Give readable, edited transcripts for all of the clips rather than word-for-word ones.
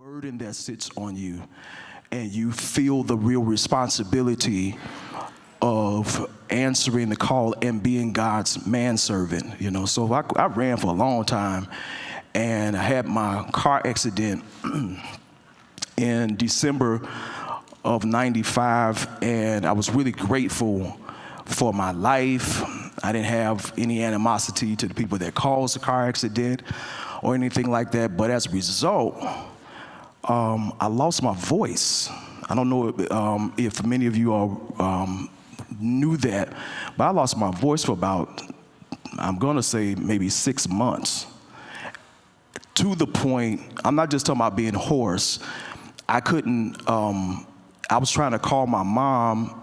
burden that sits on you, and you feel the real responsibility of answering the call and being God's manservant, So I ran for a long time, and I had my car accident in December of '95, and I was really grateful for my life. I didn't have any animosity to the people that caused the car accident or anything like that, but as a result, I lost my voice. I don't know if many of you all knew that, but I lost my voice for about, I'm gonna say maybe 6 months. To the point, I'm not just talking about being hoarse, I couldn't, I was trying to call my mom.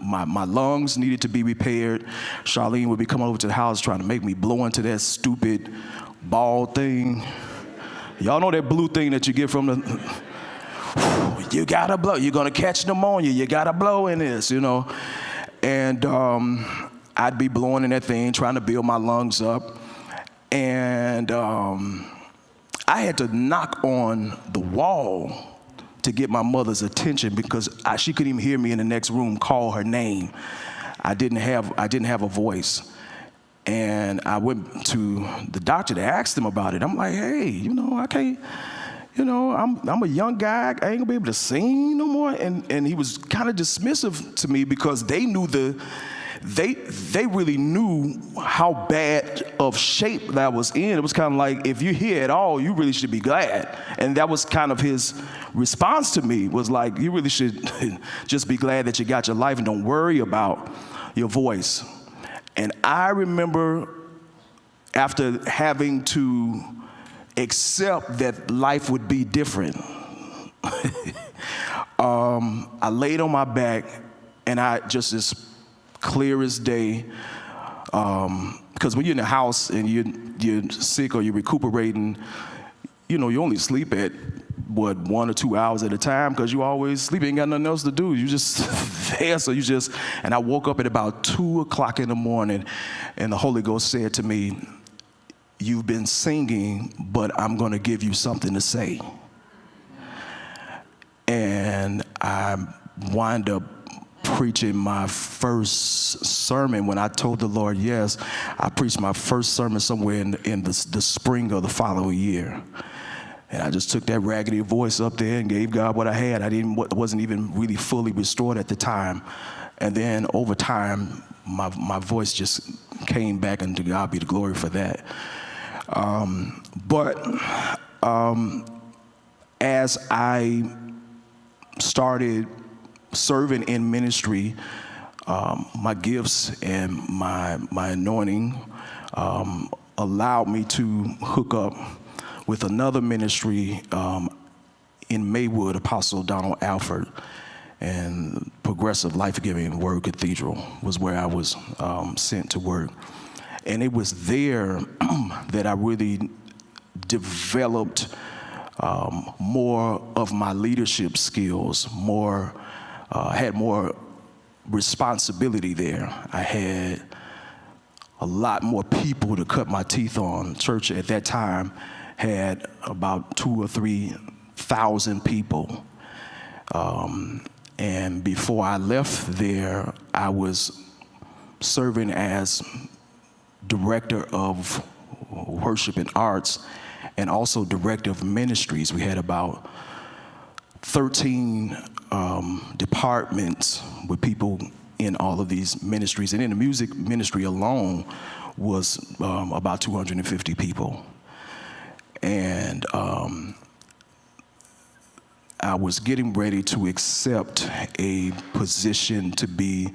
my lungs needed to be repaired. Charlene would be coming over to the house trying to make me blow into that stupid ball thing. Y'all know that blue thing that you get from the, you gotta blow, you're gonna catch pneumonia, you gotta blow in this, And I'd be blowing in that thing, trying to build my lungs up. And I had to knock on the wall to get my mother's attention because she couldn't even hear me in the next room call her name. I didn't have a voice. And I went to the doctor to ask him about it. I'm like, hey, I can't, I'm a young guy. I ain't gonna be able to sing no more. And he was kind of dismissive to me because they knew they really knew how bad of shape that I was in. It was kind of like, if you're here at all, you really should be glad. And that was kind of his response to me, was like, you really should just be glad that you got your life and don't worry about your voice. And I remember after having to accept that life would be different, I laid on my back, and I just as clear as day, because when you're in the house and you're sick or you're recuperating, you only sleep at 1 or 2 hours at a time because you always sleep, ain't got nothing else to do. You just there, so and I woke up at about 2 o'clock in the morning, and the Holy Ghost said to me, you've been singing, but I'm gonna give you something to say. And I wind up preaching my first sermon. When I told the Lord yes, I preached my first sermon somewhere in the spring of the following year. And I just took that raggedy voice up there and gave God what I had. Wasn't even really fully restored at the time. And then over time, my voice just came back, and to God be the glory for that. But as I started serving in ministry, my gifts and my anointing allowed me to hook up with another ministry in Maywood, Apostle Donald Alford, and Progressive Life-Giving Word Cathedral was where I was sent to work. And it was there that I really developed more of my leadership skills, had more responsibility there. I had a lot more people to cut my teeth on. Church at that time had about 2,000 or 3,000 people. And before I left there, I was serving as director of worship and arts and also director of ministries. We had about 13 departments with people in all of these ministries. And in the music ministry alone was about 250 people. And I was getting ready to accept a position to be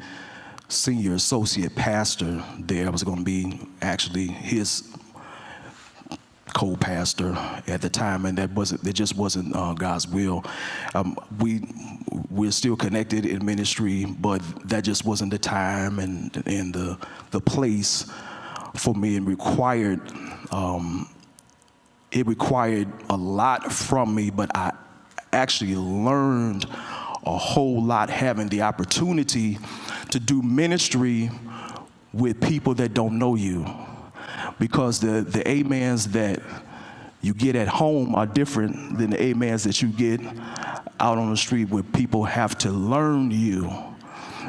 senior associate pastor there. I was going to be actually his co-pastor at the time, and it just wasn't God's will. We're still connected in ministry, but that just wasn't the time and the place for me, and it required a lot from me, but I actually learned a whole lot having the opportunity to do ministry with people that don't know you. Because the amens that you get at home are different than the amens that you get out on the street where people have to learn you.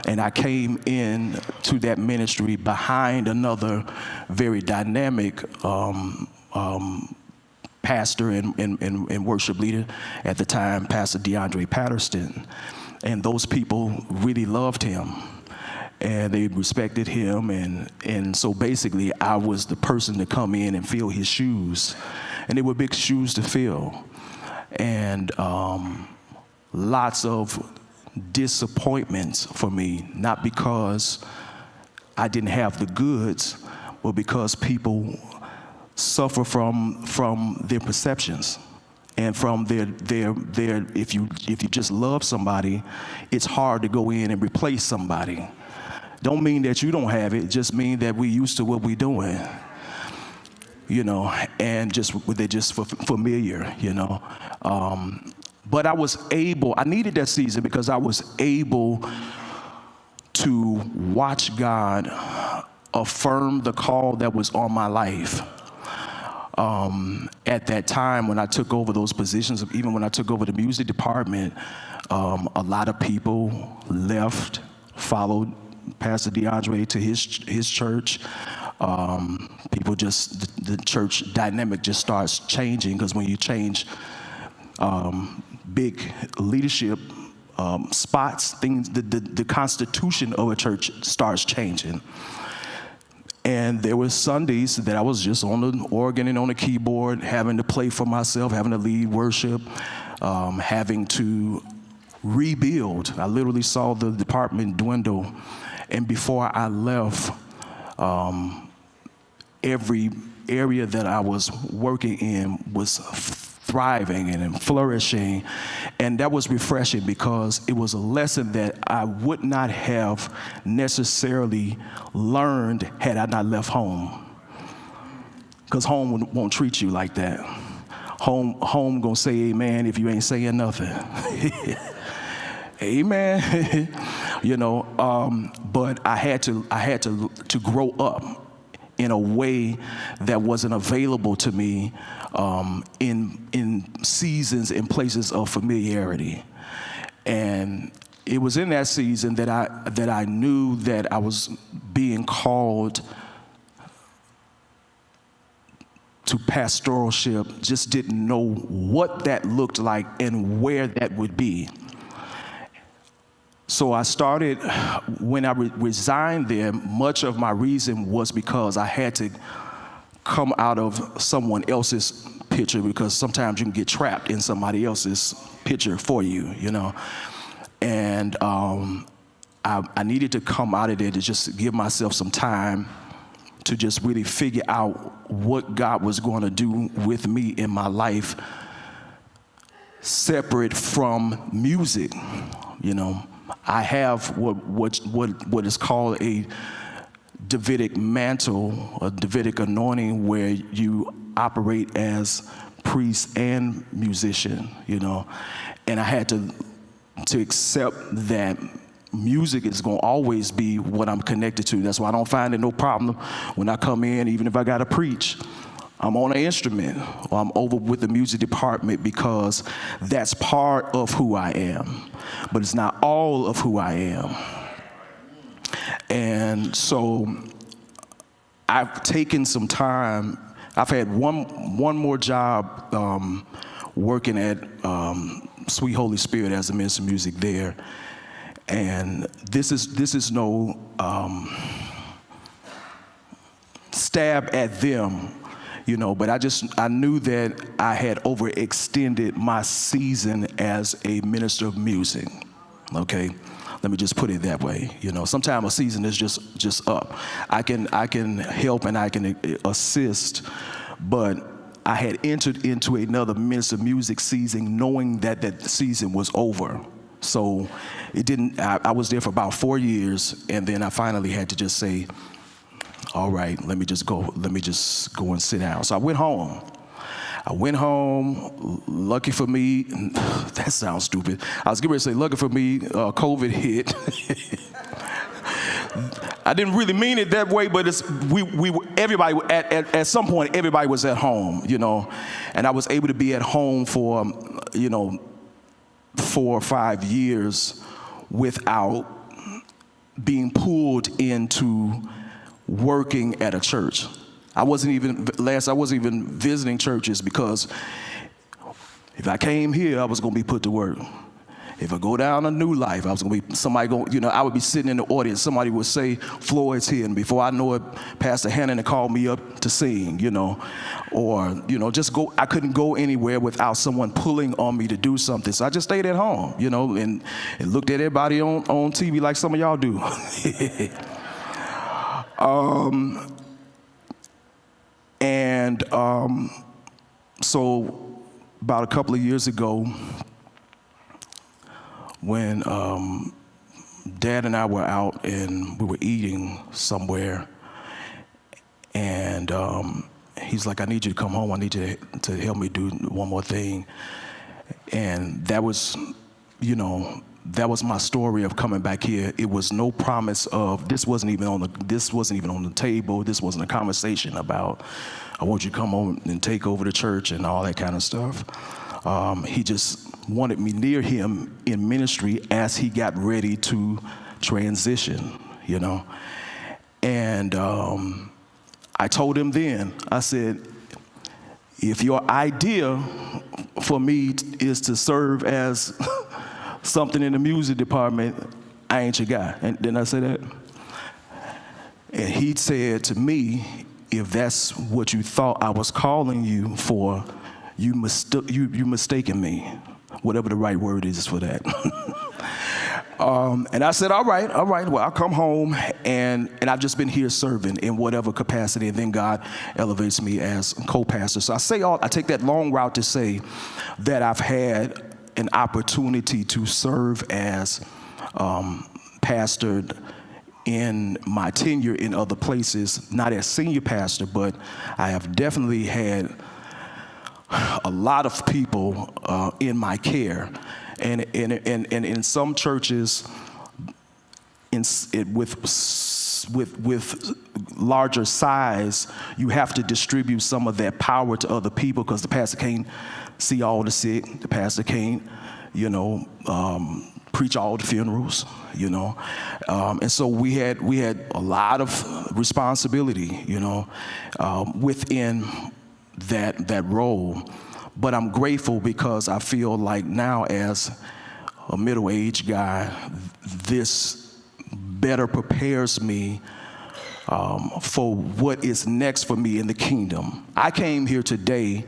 And I came in to that ministry behind another very dynamic pastor and worship leader at the time, Pastor DeAndre Patterson. And those people really loved him. And they respected him, and so basically I was the person to come in and fill his shoes. And they were big shoes to fill. And lots of disappointments for me, not because I didn't have the goods, but because people suffer from their perceptions and from their if you just love somebody, it's hard to go in and replace somebody. Don't mean that you don't have it, just mean that we used to what we're doing, you know, and they're just familiar, you know. But I was able, I needed that season because I was able to watch God affirm the call that was on my life. At that time when I took over those positions, even when I took over the music department, a lot of people left, followed Pastor DeAndre to his church. People just, the church dynamic just starts changing, because when you change big leadership spots, things, the constitution of a church starts changing. And there were Sundays that I was just on the organ and on the keyboard, having to play for myself, having to lead worship, having to rebuild. I literally saw the department dwindle. And before I left, every area that I was working in was thriving and flourishing. And that was refreshing, because it was a lesson that I would not have necessarily learned had I not left home. Because home won't treat you like that. Home gonna say amen if you ain't saying nothing. Amen. You know, but I had to grow up in a way that wasn't available to me in seasons and places of familiarity. And it was in that season that I knew that I was being called to pastoralship, just didn't know what that looked like and where that would be. So I started, when I resigned there, much of my reason was because I had to come out of someone else's picture, because sometimes you can get trapped in somebody else's picture for you, you know. And I needed to come out of there to just give myself some time to just really figure out what God was going to do with me in my life, separate from music, you know. I have what is called a Davidic mantle, a Davidic anointing, where you operate as priest and musician, you know. And I had to accept that music is going to always be what I'm connected to. That's why I don't find it no problem when I come in, even if I got to preach, I'm on an instrument or I'm over with the music department, because that's part of who I am, but it's not all of who I am. And so I've taken some time. I've had one more job working at Sweet Holy Spirit as a minister of music there. And this is no stab at them, you know, but I knew that I had overextended my season as a minister of music, okay? Let me just put it that way, you know. Sometimes a season is just up. I can help and I can assist, but I had entered into another minister of music season knowing that season was over. So it didn't, I was there for about 4 years, and then I finally had to just say, all right, let me just go and sit down. So I went home. Lucky for me, that sounds stupid. I was getting ready to say, lucky for me, COVID hit. I didn't really mean it that way, but everybody at some point, everybody was at home, and I was able to be at home for, 4 or 5 years without being pulled into working at a church. I wasn't even visiting churches, because if I came here, I was going to be put to work. If I go down a New Life, I was going to be I would be sitting in the audience. Somebody would say, Floyd's here. And before I know it, Pastor Hannon called me up to sing, or, I couldn't go anywhere without someone pulling on me to do something. So I just stayed at home, and looked at everybody on TV like some of y'all do. So about a couple of years ago, when Dad and I were out and we were eating somewhere, and he's like, I need you to come home. I need you to help me do one more thing. And that was my story of coming back here. It was no promise of, this wasn't even on the table. This wasn't a conversation about, I want you to come home and take over the church and all that kind of stuff. He just wanted me near him in ministry as he got ready to transition, And I told him then, I said, if your idea for me is to serve as something in the music department, I ain't your guy. And didn't I say that? And he said to me, if that's what you thought I was calling you for, you mistaken me, whatever the right word is for that. And I said, all right, well, I'll come home, and I've just been here serving in whatever capacity, and then God elevates me as co-pastor. So I take that long route to say that I've had an opportunity to serve as pastor in my tenure in other places, not as senior pastor, but I have definitely had a lot of people in my care, and in some churches, with larger size, you have to distribute some of that power to other people, because the pastor can't see all the sick, the pastor can't, preach all the funerals, and so we had a lot of responsibility, within that role. But I'm grateful, because I feel like now, as a middle-aged guy, this better prepares me for what is next for me in the kingdom. I came here today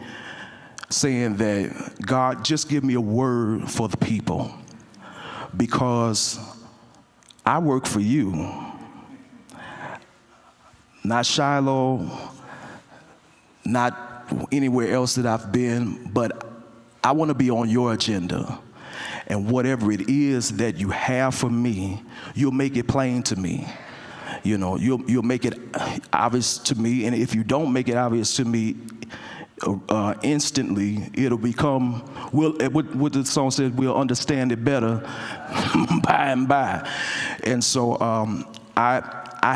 saying that, God, just give me a word for the people, because I work for you, not Shiloh, not anywhere else that I've been, but I want to be on your agenda. And whatever it is that you have for me, you'll make it plain to me. You'll make it obvious to me. And if you don't make it obvious to me instantly, it'll become, what the song says, we'll understand it better by and by. And so I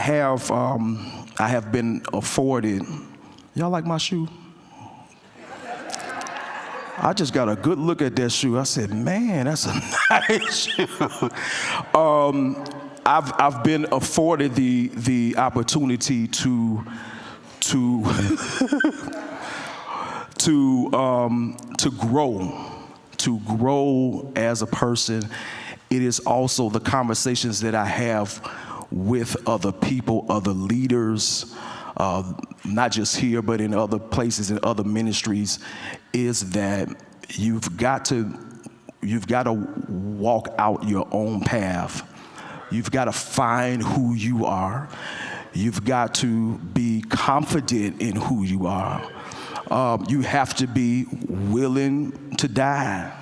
have been afforded. Y'all like my shoe? I just got a good look at that shoe. I said, man, that's a nice shoe. I've been afforded the opportunity to grow as a person. It is also the conversations that I have with other people, other leaders, not just here, but in other places, in other ministries, is that you've got to walk out your own path. You've got to find who you are. You've got to be confident in who you are. You have to be willing to die.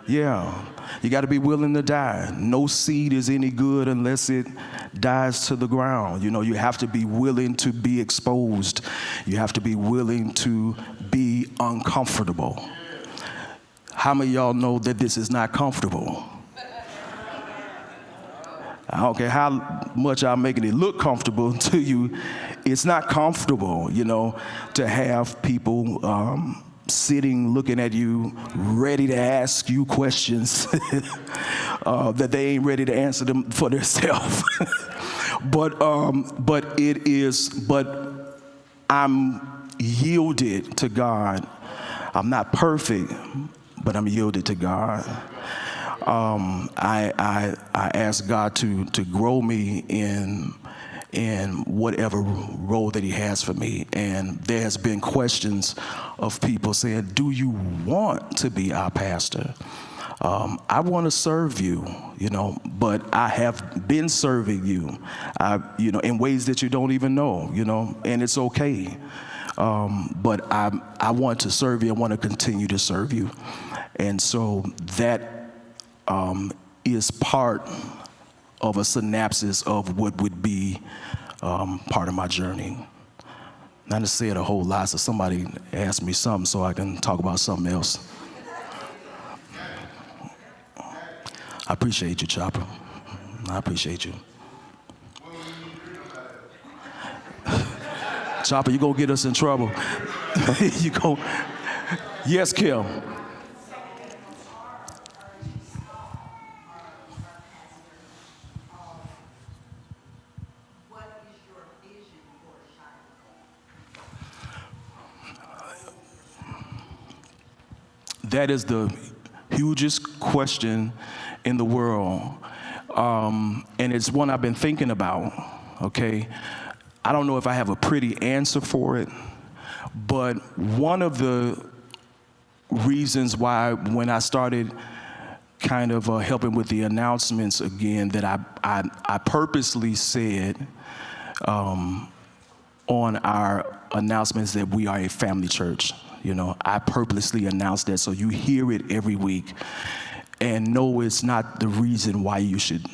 Yeah, you got to be willing to die. No seed is any good unless it dies to the ground. You have to be willing to be exposed. You have to be willing to be uncomfortable. How many of y'all know that this is not comfortable? I don't care how much I'm making it look comfortable to you. It's not comfortable, to have people sitting, looking at you, ready to ask you questions that they ain't ready to answer them for themselves. But I'm yielded to God. I'm not perfect, but I'm yielded to God. I ask God to grow me in whatever role that he has for me. And there has been questions of people saying, do you want to be our pastor? I want to serve you, but I have been serving you, in ways that you don't even know, and it's okay. But I want to serve you. I want to continue to serve you. And so that is part of a synopsis of what would be part of my journey. Not to say it a whole lot, so somebody ask me something so I can talk about something else. I appreciate you, Chopper. I appreciate you. Chopper, you gonna get us in trouble. You go. Yes, Kim. That is the hugest question in the world, and it's one I've been thinking about, okay? I don't know if I have a pretty answer for it, but one of the reasons why when I started kind of helping with the announcements again, that I purposely said on our announcements that we are a family church. I purposely announced that so you hear it every week and know it's not the reason why you should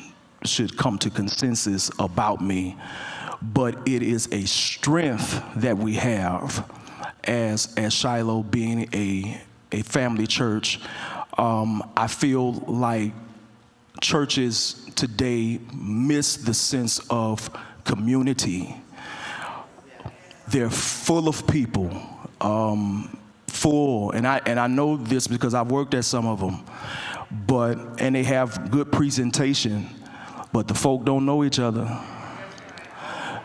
come to consensus about me, but it is a strength that we have as Shiloh being a family church. I feel like churches today miss the sense of community. They're full of people. And I know this because I've worked at some of them, and they have good presentation, but the folk don't know each other.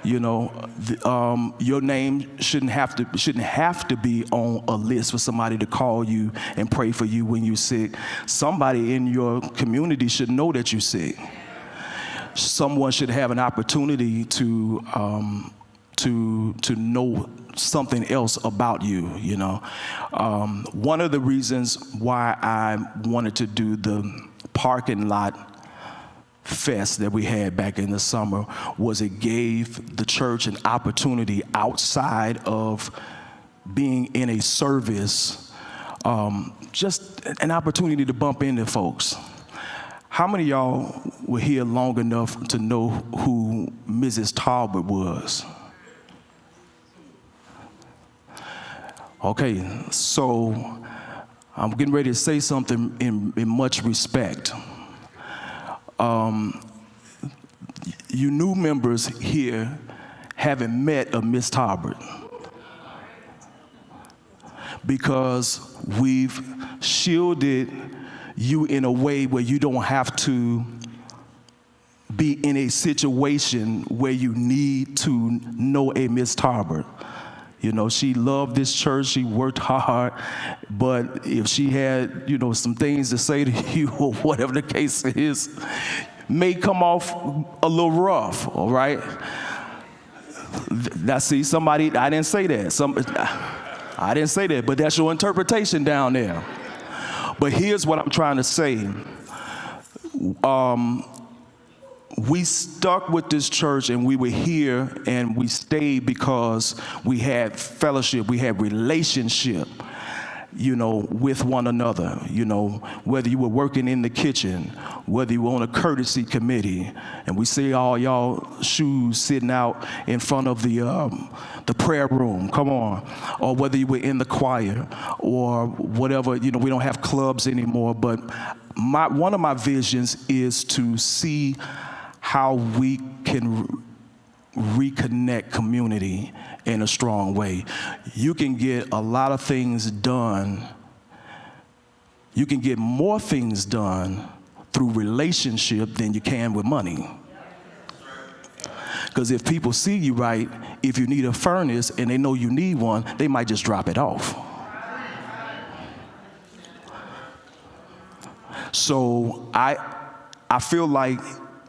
Your name shouldn't have to be on a list for somebody to call you and pray for you when you're sick. Somebody in your community should know that you're sick. Someone should have an opportunity to know something else about you, One of the reasons why I wanted to do the parking lot fest that we had back in the summer was it gave the church an opportunity outside of being in a service, just an opportunity to bump into folks. How many of y'all were here long enough to know who Mrs. Talbot was? Okay, so I'm getting ready to say something in much respect. You new members here haven't met a Miss Talbot because we've shielded you in a way where you don't have to be in a situation where you need to know a Miss Talbot. She loved this church, she worked hard, but if she had, some things to say to you or whatever the case is, may come off a little rough, all right? Somebody, I didn't say that. I didn't say that, but that's your interpretation down there. But here's what I'm trying to say. We stuck with this church and we were here and we stayed because we had fellowship, we had relationship, with one another, whether you were working in the kitchen, whether you were on a courtesy committee, and we see all y'all shoes sitting out in front of the prayer room, come on, or whether you were in the choir or whatever, we don't have clubs anymore, but one of my visions is to see how we can reconnect community in a strong way. You can get a lot of things done. You can get more things done through relationship than you can with money. Because if people see you right, if you need a furnace and they know you need one, they might just drop it off. So I feel like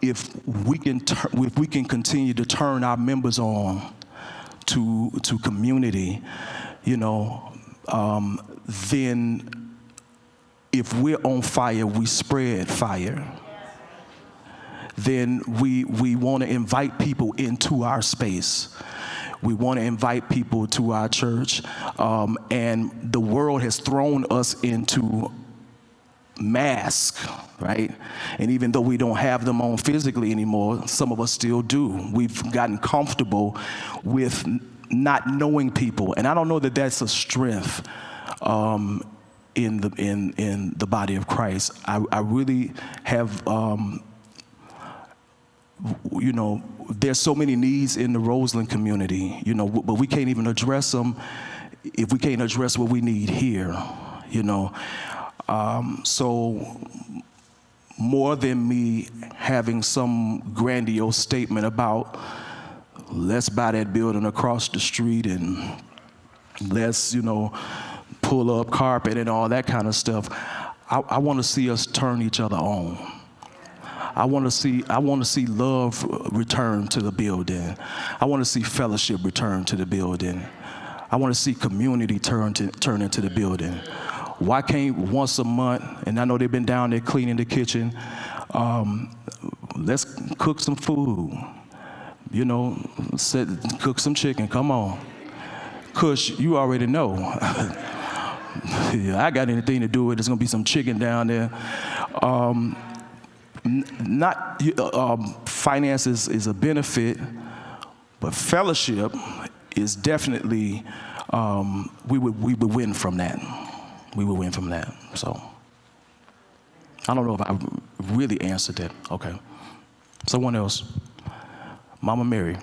if we can continue to turn our members on to community, then if we're on fire, we spread fire. Then we want to invite people into our space. We want to invite people to our church. And the world has thrown us into masks, right? And even though we don't have them on physically anymore, some of us still do. We've gotten comfortable with not knowing people. And I don't know that that's a strength in the body of Christ. I really have, there's so many needs in the Roseland community, but we can't even address them if we can't address what we need here, So more than me having some grandiose statement about let's buy that building across the street and let's, pull up carpet and all that kind of stuff, I want to see us turn each other on. I want to see love return to the building. I want to see fellowship return to the building. I want to see community turn into the building. Why can't once a month, and I know they've been down there cleaning the kitchen, let's cook some food, cook some chicken, come on. Kush, you already know. I got anything to do with it, there's gonna be some chicken down there. Finances is a benefit, but fellowship is definitely, we would win from that. We would win from that. So I don't know if I really answered that. Okay. Someone else. Mama Mary.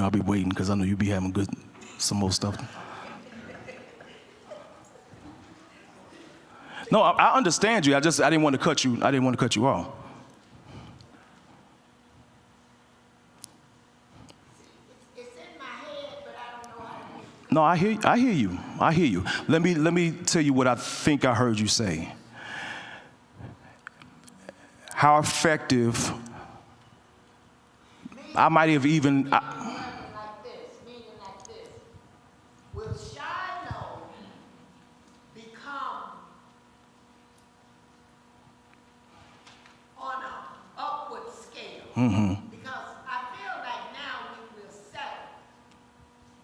I'll be waiting because I know you'll be having some more stuff. No, I understand you. I didn't want to cut you. I didn't want to cut you off. It's in my head, but I don't know how to use it. No, I hear you. Let me tell you what I think I heard you say. How effective. I might have even. Meaning like this. Will Shiloh become on an upward scale? Mm-hmm. Because I feel like now we will settle.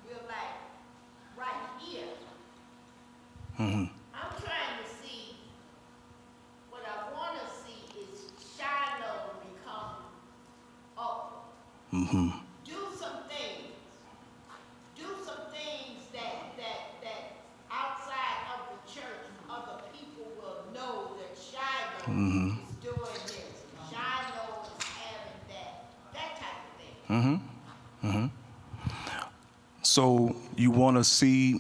We're like right here. Mm-hmm. I'm trying to see, what I want to see is Shiloh become upward. Mm-hmm. Do doing this. Shiloh is having that type of thing. So you want to see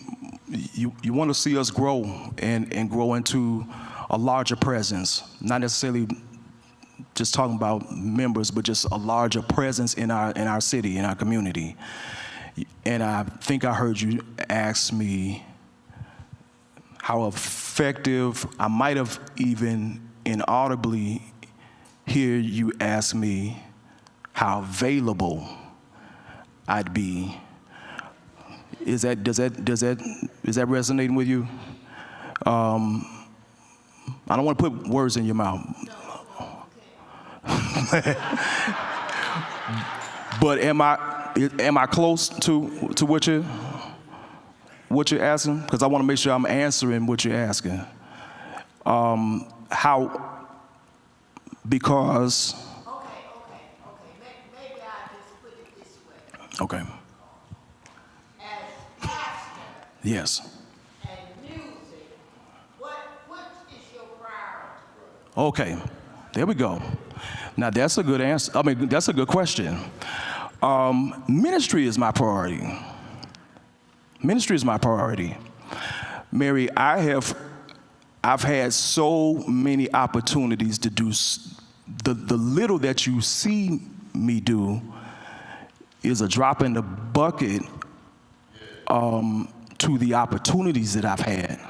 us grow and grow into a larger presence, not necessarily just talking about members, but just a larger presence in our city, in our community. And I think I heard you ask me how effective, I might have even inaudibly hear you ask me how available I'd be. Is that resonating with you? I don't want to put words in your mouth. But am I close to what you're asking? Because I want to make sure I'm answering what you're asking. Because. Okay. Maybe I'll just put it this way. Okay. As pastor Yes. and music, what is your priority? Okay. There we go. Now that's a good answer. I mean, that's a good question. Ministry is my priority. Ministry is my priority. Mary, I've had so many opportunities to do the little that you see me do is a drop in the bucket to the opportunities that I've had.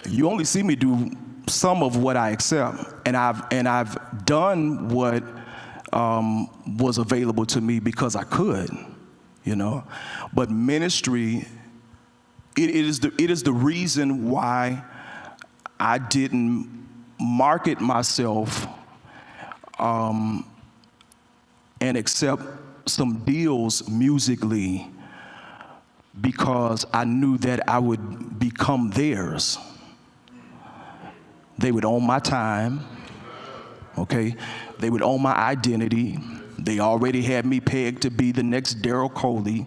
You only see me do some of what I accept, and I've done what was available to me because I could, you know. But ministry, it is the reason why I didn't market myself and accept some deals musically, because I knew that I would become theirs. They would own my time, okay? They would own my identity. They already had me pegged to be the next Daryl Coley.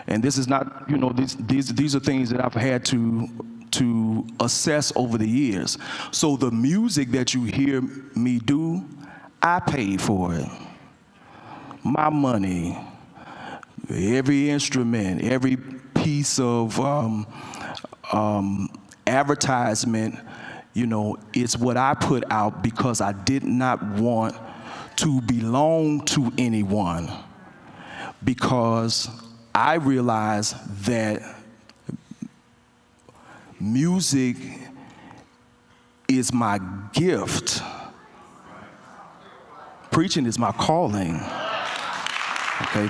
And this is not, you know, these are things that I've had to assess over the years. So the music that you hear me do, I paid for it. My money, every instrument, every piece of advertisement, you know, it's what I put out because I did not want to belong to anyone, because I realized that music is my gift. Preaching is my calling. Okay?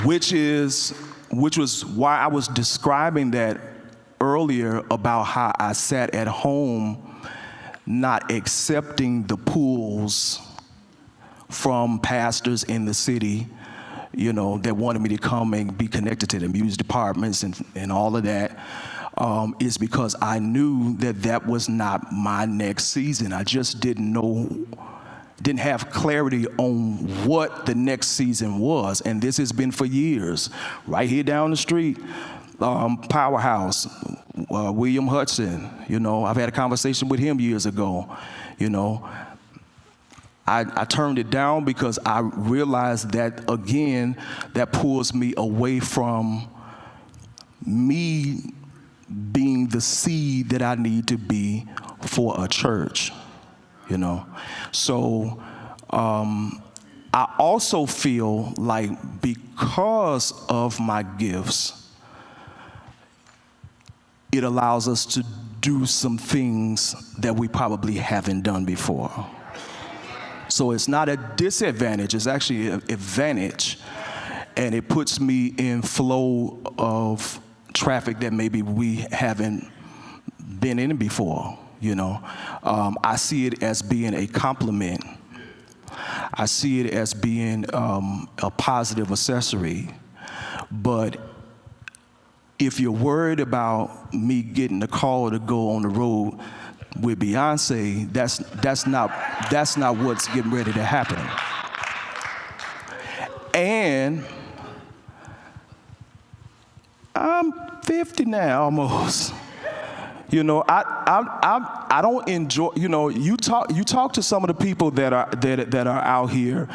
Which was why I was describing that earlier about how I sat at home not accepting the pulls from pastors in the city, you know, that wanted me to come and be connected to the music departments and all of that, is because I knew that was not my next season. I just didn't have clarity on what the next season was. And this has been for years. Right here down the street, Powerhouse, William Hudson, you know, I've had a conversation with him years ago, you know. I turned it down because I realized that, again, that pulls me away from me being the seed that I need to be for a church, you know. So I also feel like because of my gifts, it allows us to do some things that we probably haven't done before. So it's not a disadvantage, it's actually an advantage. And it puts me in flow of traffic that maybe we haven't been in before, you know. I see it as being a compliment. I see it as being a positive accessory. But if you're worried about me getting a call to go on the road with Beyonce, that's not what's getting ready to happen. And I'm 50 now almost. You know, I don't enjoy. You know, you talk to some of the people that are out here.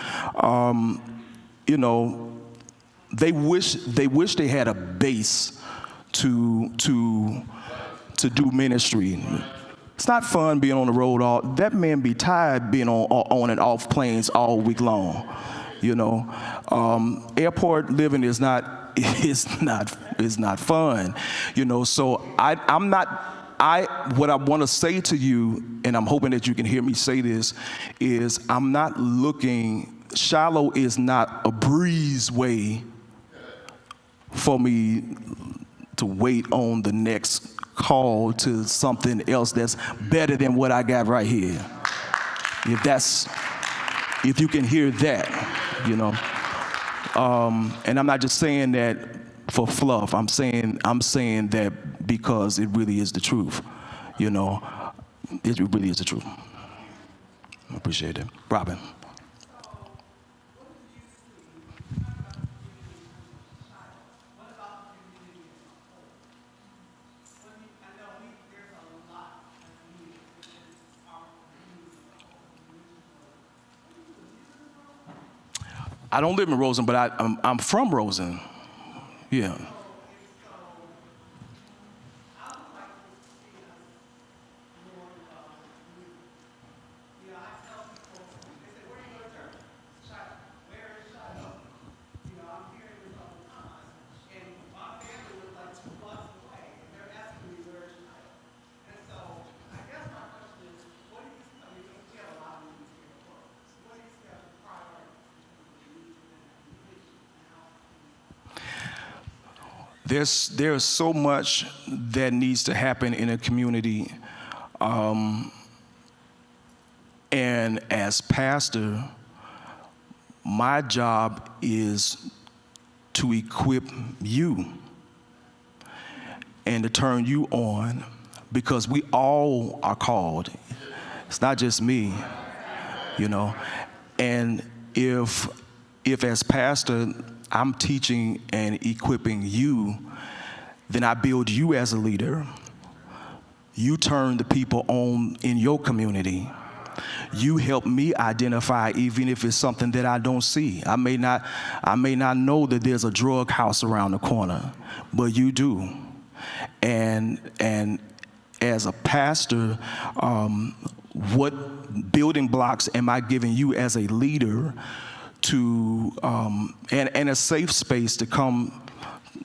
You know, they wish they had a base to do ministry. It's not fun being on the road all. That man be tired being on and off planes all week long. You know, airport living is not fun. You know, so what I want to say to you, and I'm hoping that you can hear me say this, is I'm not looking. Shiloh is not a breezeway for me to wait on the next call to something else that's better than what I got right here. If you can hear that, you know. And I'm not just saying that for fluff. I'm saying that because it really is the truth, you know. It really is the truth. I appreciate it. Robin. I don't live in Rosen, but I'm from Rosen. Yeah. There's so much that needs to happen in a community, and as pastor, my job is to equip you and to turn you on, because we all are called. It's not just me, you know. And if as pastor I'm teaching and equipping you, then I build you as a leader. You turn the people on in your community. You help me identify, even if it's something that I don't see. I may not know that there's a drug house around the corner, but you do. And as a pastor, what building blocks am I giving you as a leader to and a safe space to come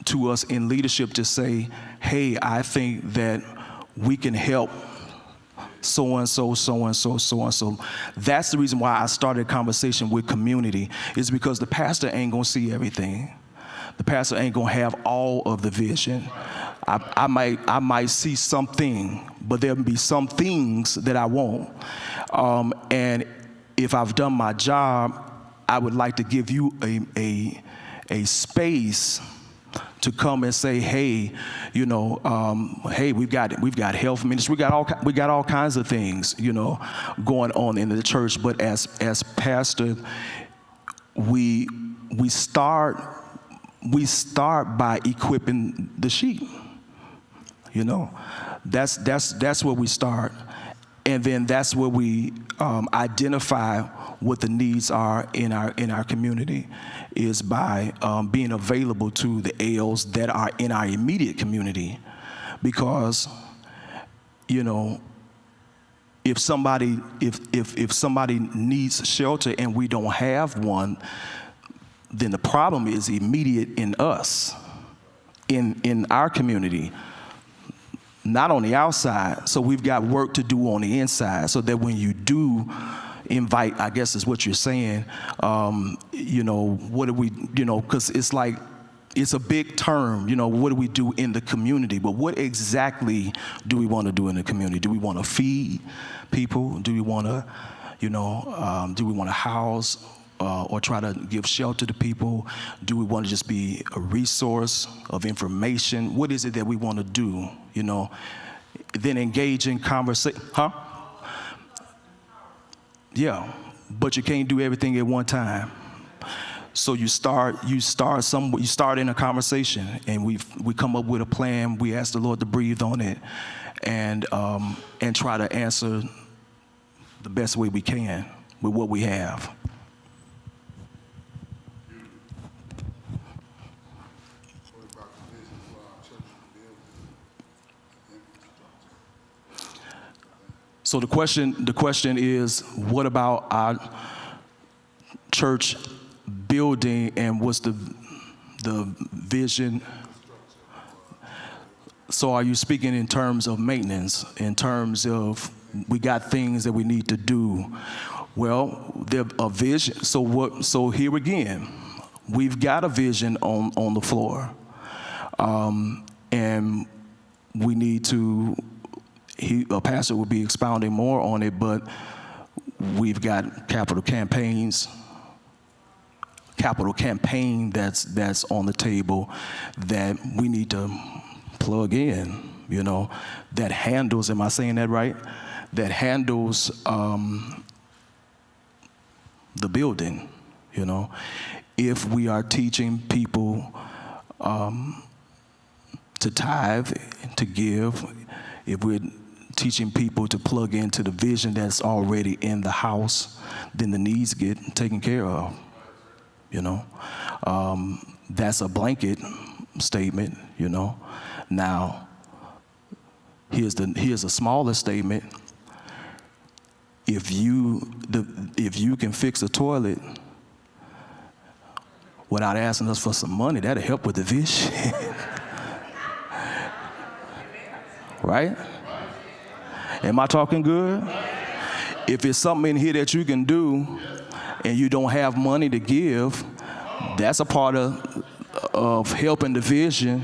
to us in leadership to say, hey, I think that we can help so and so, so and so, so and so. That's the reason why I started a conversation with community, is because the pastor ain't gonna see everything. The pastor ain't gonna have all of the vision. I might see something, but there'll be some things that I won't. And if I've done my job, I would like to give you a space to come and say, hey, you know, hey, we've got health ministry, we got all kinds of things, you know, going on in the church. But as pastor, we start by equipping the sheep. You know, that's where we start, and then that's where we identify what the needs are in our community, is by being available to the L's that are in our immediate community. Because, you know, if somebody needs shelter and we don't have one, then the problem is immediate in us, in our community, not on the outside. So we've got work to do on the inside, so that when you do invite, I guess is what you're saying, you know, what do we, you know, because it's like, it's a big term, you know, what do we do in the community? But what exactly do we want to do in the community? Do we want to feed people? Do we want to, you know, do we want to house or try to give shelter to people? Do we want to just be a resource of information? What is it that we want to do, you know? Then engage in conversation, huh? Yeah, but you can't do everything at one time. So you start in a conversation, and we come up with a plan. We ask the Lord to breathe on it, and try to answer the best way we can with what we have. What about the vision for our church building infrastructure? So the question is, what about our church building, and what's the vision? So are you speaking in terms of maintenance, in terms of we got things that we need to do? Well, there's a vision. So here again, we've got a vision on the floor, and we need to. A pastor will be expounding more on it, but we've got capital campaign that's on the table that we need to plug in, that handles, am I saying that right? That handles the building, If we are teaching people to tithe, to give, if we're teaching people to plug into the vision that's already in the house, then the needs get taken care of, That's a blanket statement, Now, here's a smaller statement. If you can fix a toilet without asking us for some money, that'll help with the vision. Right? Am I talking good? If it's something in here that you can do and you don't have money to give, that's a part of helping the vision.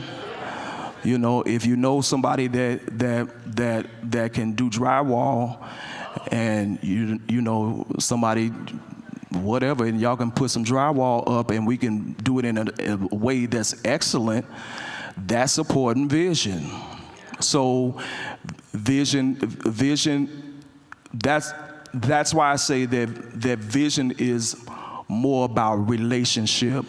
If you know somebody that can do drywall, and you know somebody whatever, and y'all can put some drywall up, and we can do it in a way that's excellent, that's supporting vision. So vision, that's why I say that vision is more about relationship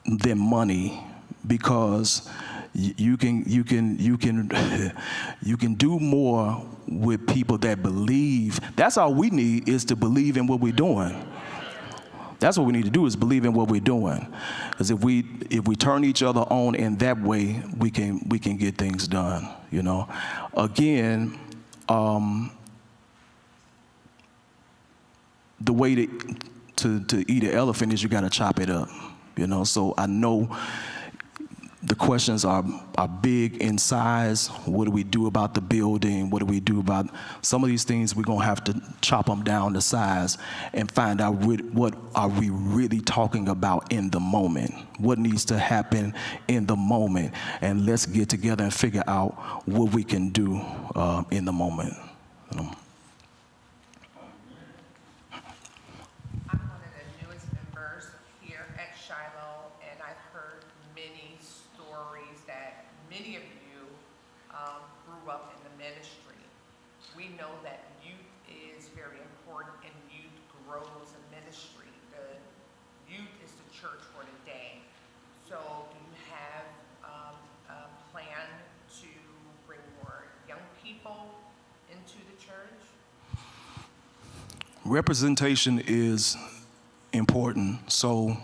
than money, because you can do more with people that believe. That's all we need, is to believe in what we're doing. That's what we need to do, is believe in what we're doing. Because if we turn each other on in that way, we can get things done. Again, the way to eat an elephant is you got to chop it up. So I know the questions are big in size. What do we do about the building? What do we do about some of these things? We're going to have to chop them down to size and find out what are we really talking about in the moment. What needs to happen in the moment? And let's get together and figure out what we can do in the moment. I'm one of the newest members here at Shiloh, and I've heard many stories that many of you grew up in the ministry. We know that youth is very important, and youth grows a ministry. The youth is the church for today. So do you have a plan to bring more young people into the church? Representation is important, so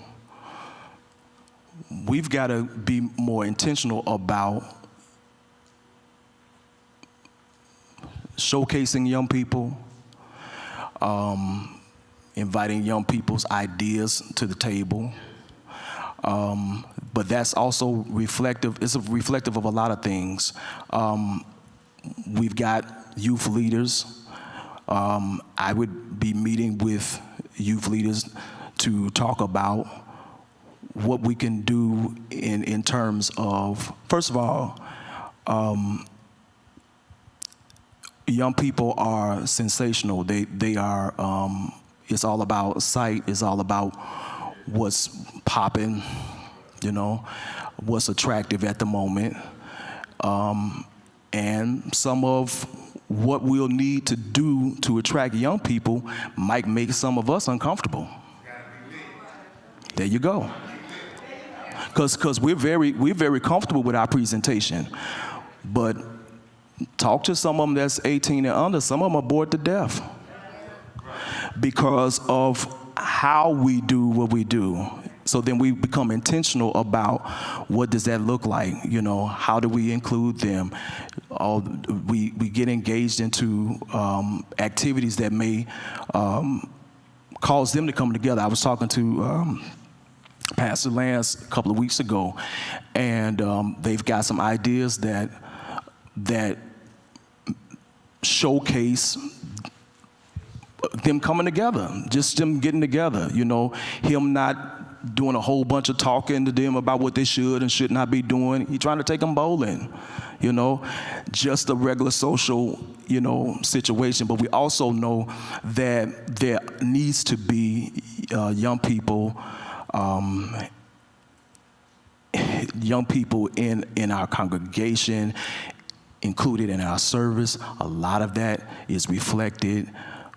we've got to be more intentional about showcasing young people, inviting young people's ideas to the table. But that's also reflective. It's reflective of a lot of things. We've got youth leaders. I would be meeting with youth leaders to talk about what we can do in terms of, first of all, young people are sensational. They are, it's all about sight. It's all about what's popping, what's attractive at the moment. And some of what we'll need to do to attract young people might make some of us uncomfortable. There you go. Because we're very comfortable with our presentation. But talk to some of them that's 18 and under. Some of them are bored to death because of how we do what we do. So then we become intentional about what does that look like? You know, how do we include them? We get engaged into activities that may cause them to come together. I was talking to Pastor Lance a couple of weeks ago, and they've got some ideas that showcase them coming together, just them getting together, you know, him not doing a whole bunch of talking to them about what they should and should not be doing. He's trying to take them bowling, you know, just a regular social, you know, situation. But we also know that there needs to be young people in our congregation, included in our service. A lot of that is reflected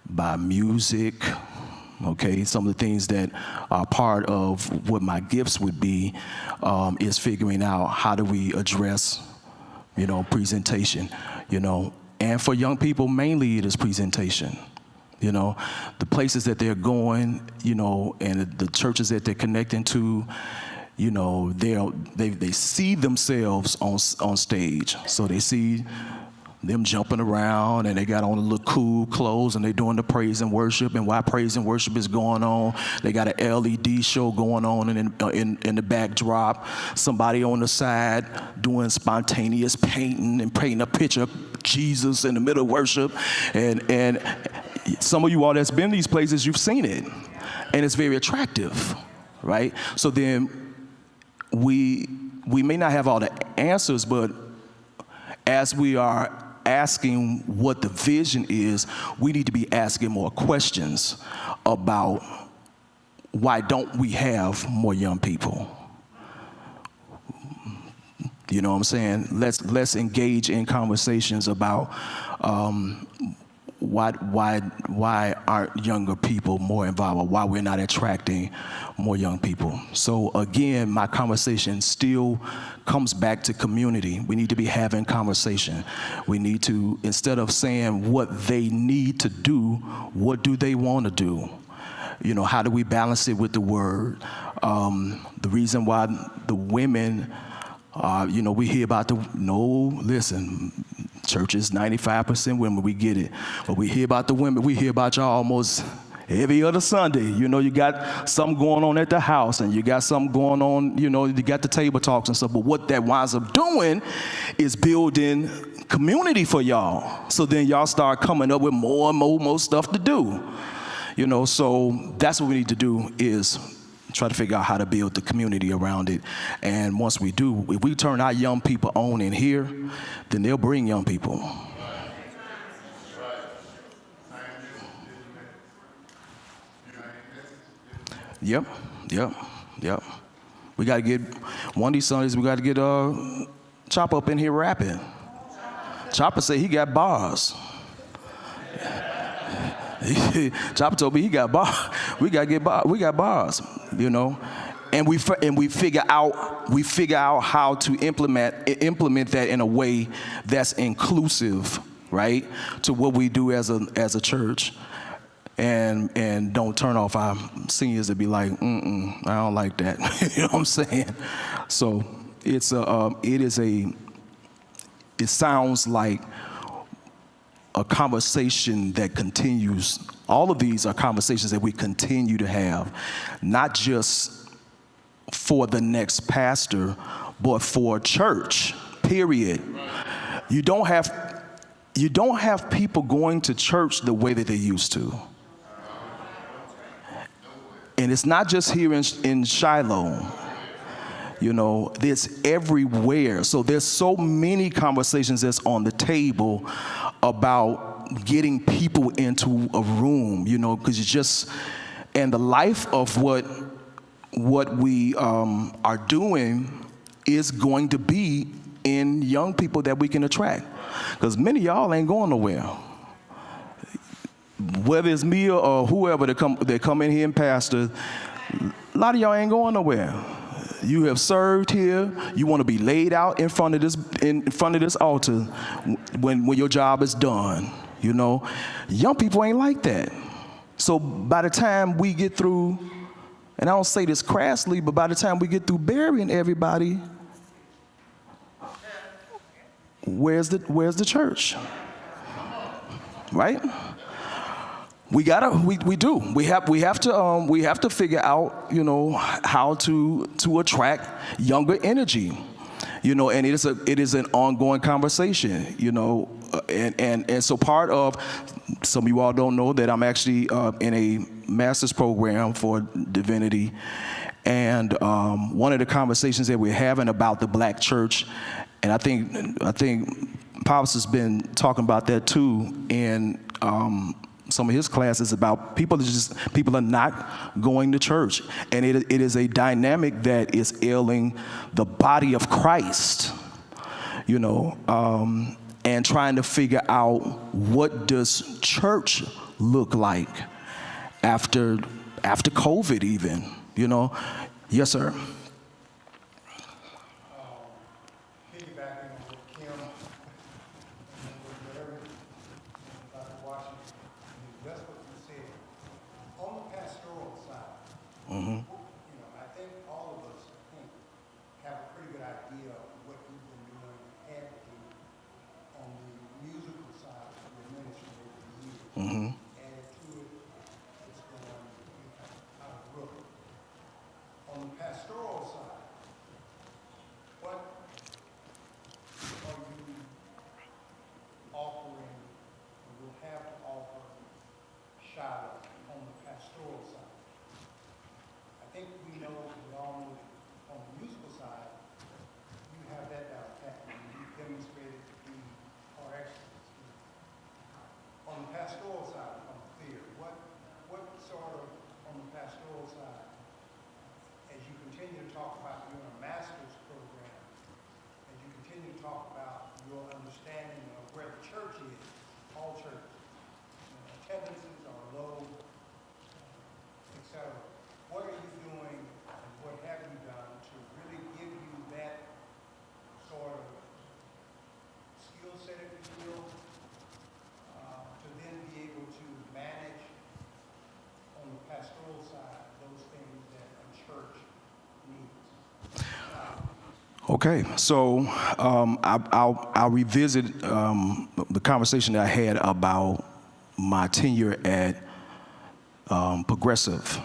by music. Okay, some of the things that are part of what my gifts would be is figuring out how do we address, you know, presentation, you know, and for young people, mainly it is presentation. You know, the places that they're going, you know, and the churches that they're connecting to, you know, they see themselves on stage. So they see them jumping around, and they got on a little cool clothes, and they're doing the praise and worship. And while praise and worship is going on, they got an LED show going on in the backdrop. Somebody on the side doing spontaneous painting and painting a picture of Jesus in the middle of worship. And some of you all that's been in these places, you've seen it, and it's very attractive, right? So then we may not have all the answers, but as we are asking what the vision is, we need to be asking more questions about why don't we have more young people? You know what I'm saying? Let's engage in conversations about why aren't younger people more involved, or why we're not attracting more young people. So again, my conversation still comes back to community. We need to be having conversation. We need to, instead of saying what they need to do, what do they want to do? You know, how do we balance it with the word? The reason why the women, you know, we hear about listen, church is 95% women, we get it. But we hear about the women, we hear about y'all almost every other Sunday. You know, you got something going on at the house, and you got something going on, you know, you got the table talks and stuff. But what that winds up doing is building community for y'all. So then y'all start coming up with more and more stuff to do. You know, so that's what we need to do, is try to figure out how to build the community around it. And once we do, if we turn our young people on in here, then they'll bring young people. Yep. We got to get, one of these Sundays, we got to get Chopper up in here rapping. Chopper said he got bars. Chopper told me he got bars. We got to get bars. We got bars, you know. And we figure out how to implement that in a way that's inclusive, right, to what we do as a church. And don't turn off our seniors to be like, I don't like that. You know what I'm saying? So it sounds like a conversation that continues. All of these are conversations that we continue to have, not just for the next pastor, but for church, period. You don't have people going to church the way that they used to. And it's not just here in Shiloh. You know, it's everywhere. So there's so many conversations that's on the table about getting people into a room, you know, because you just, and the life of what we are doing is going to be in young people that we can attract. Because many of y'all ain't going nowhere. Whether it's me or whoever that come in here and pastor, a lot of y'all ain't going nowhere. You have served here. You want to be laid out in front of this altar when your job is done. You know, young people ain't like that. So by the time we get through, and I don't say this crassly, but by the time we get through burying everybody, where's the church? Right? We have to figure out, you know, how to attract younger energy, you know, and it is an ongoing conversation, you know, and so part of, some of you all don't know that I'm actually in a master's program for divinity, and one of the conversations that we're having about the black church, and I think Pops has been talking about that too, in some of his classes, about people are not going to church, and it is a dynamic that is ailing the body of Christ, you know, and trying to figure out, what does church look like after COVID even, you know? Yes, sir. Piggybacking on what Kim and whatever Dr. Washington, that's what you said. On the pastoral side, you know, I think all of us, have a pretty good idea of what we've been doing and had to do on the musical side of the ministry over the years. Added to it, it's gone out of road. On the pastoral side, what are you offering, or will have to offer Shiloh on the pastoral side? I think we all know that on the musical side, you have that down pat, and you've demonstrated to be par excellence. On the pastoral side, if I'm clear, what sort of, on the pastoral side, as you continue to talk about your master's program, as you continue to talk about your understanding of where the church is, all churches, you know, attendances are low, et cetera. What are you doing, and what have you done to really give you that sort of skill set, if you will, to then be able to manage on the pastoral side those things that a church needs? Okay, so I'll revisit the conversation that I had about my tenure at Progressive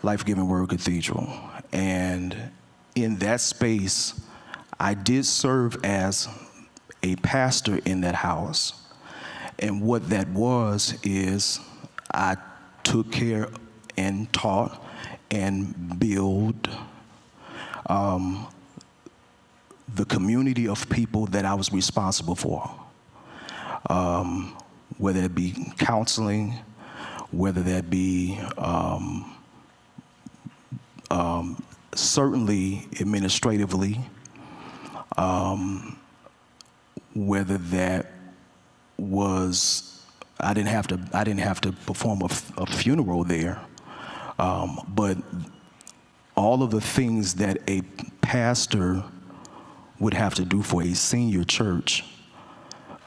Life-Giving Word Cathedral, and in that space, I did serve as a pastor in that house, and what that was is I took care and taught and built the community of people that I was responsible for, whether it be counseling, whether that be certainly administratively, whether that was, I didn't have to perform a funeral there, but all of the things that a pastor would have to do for a senior church,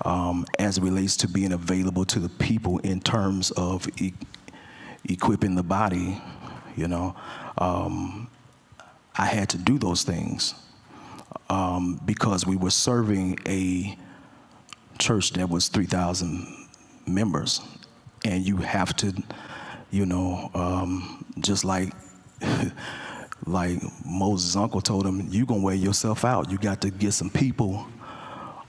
as it relates to being available to the people in terms of equipping the body, you know, I had to do those things because we were serving a church that was 3,000 members, and you have to, you know, just like like Moses' uncle told him, you're gonna wear yourself out. You got to get some people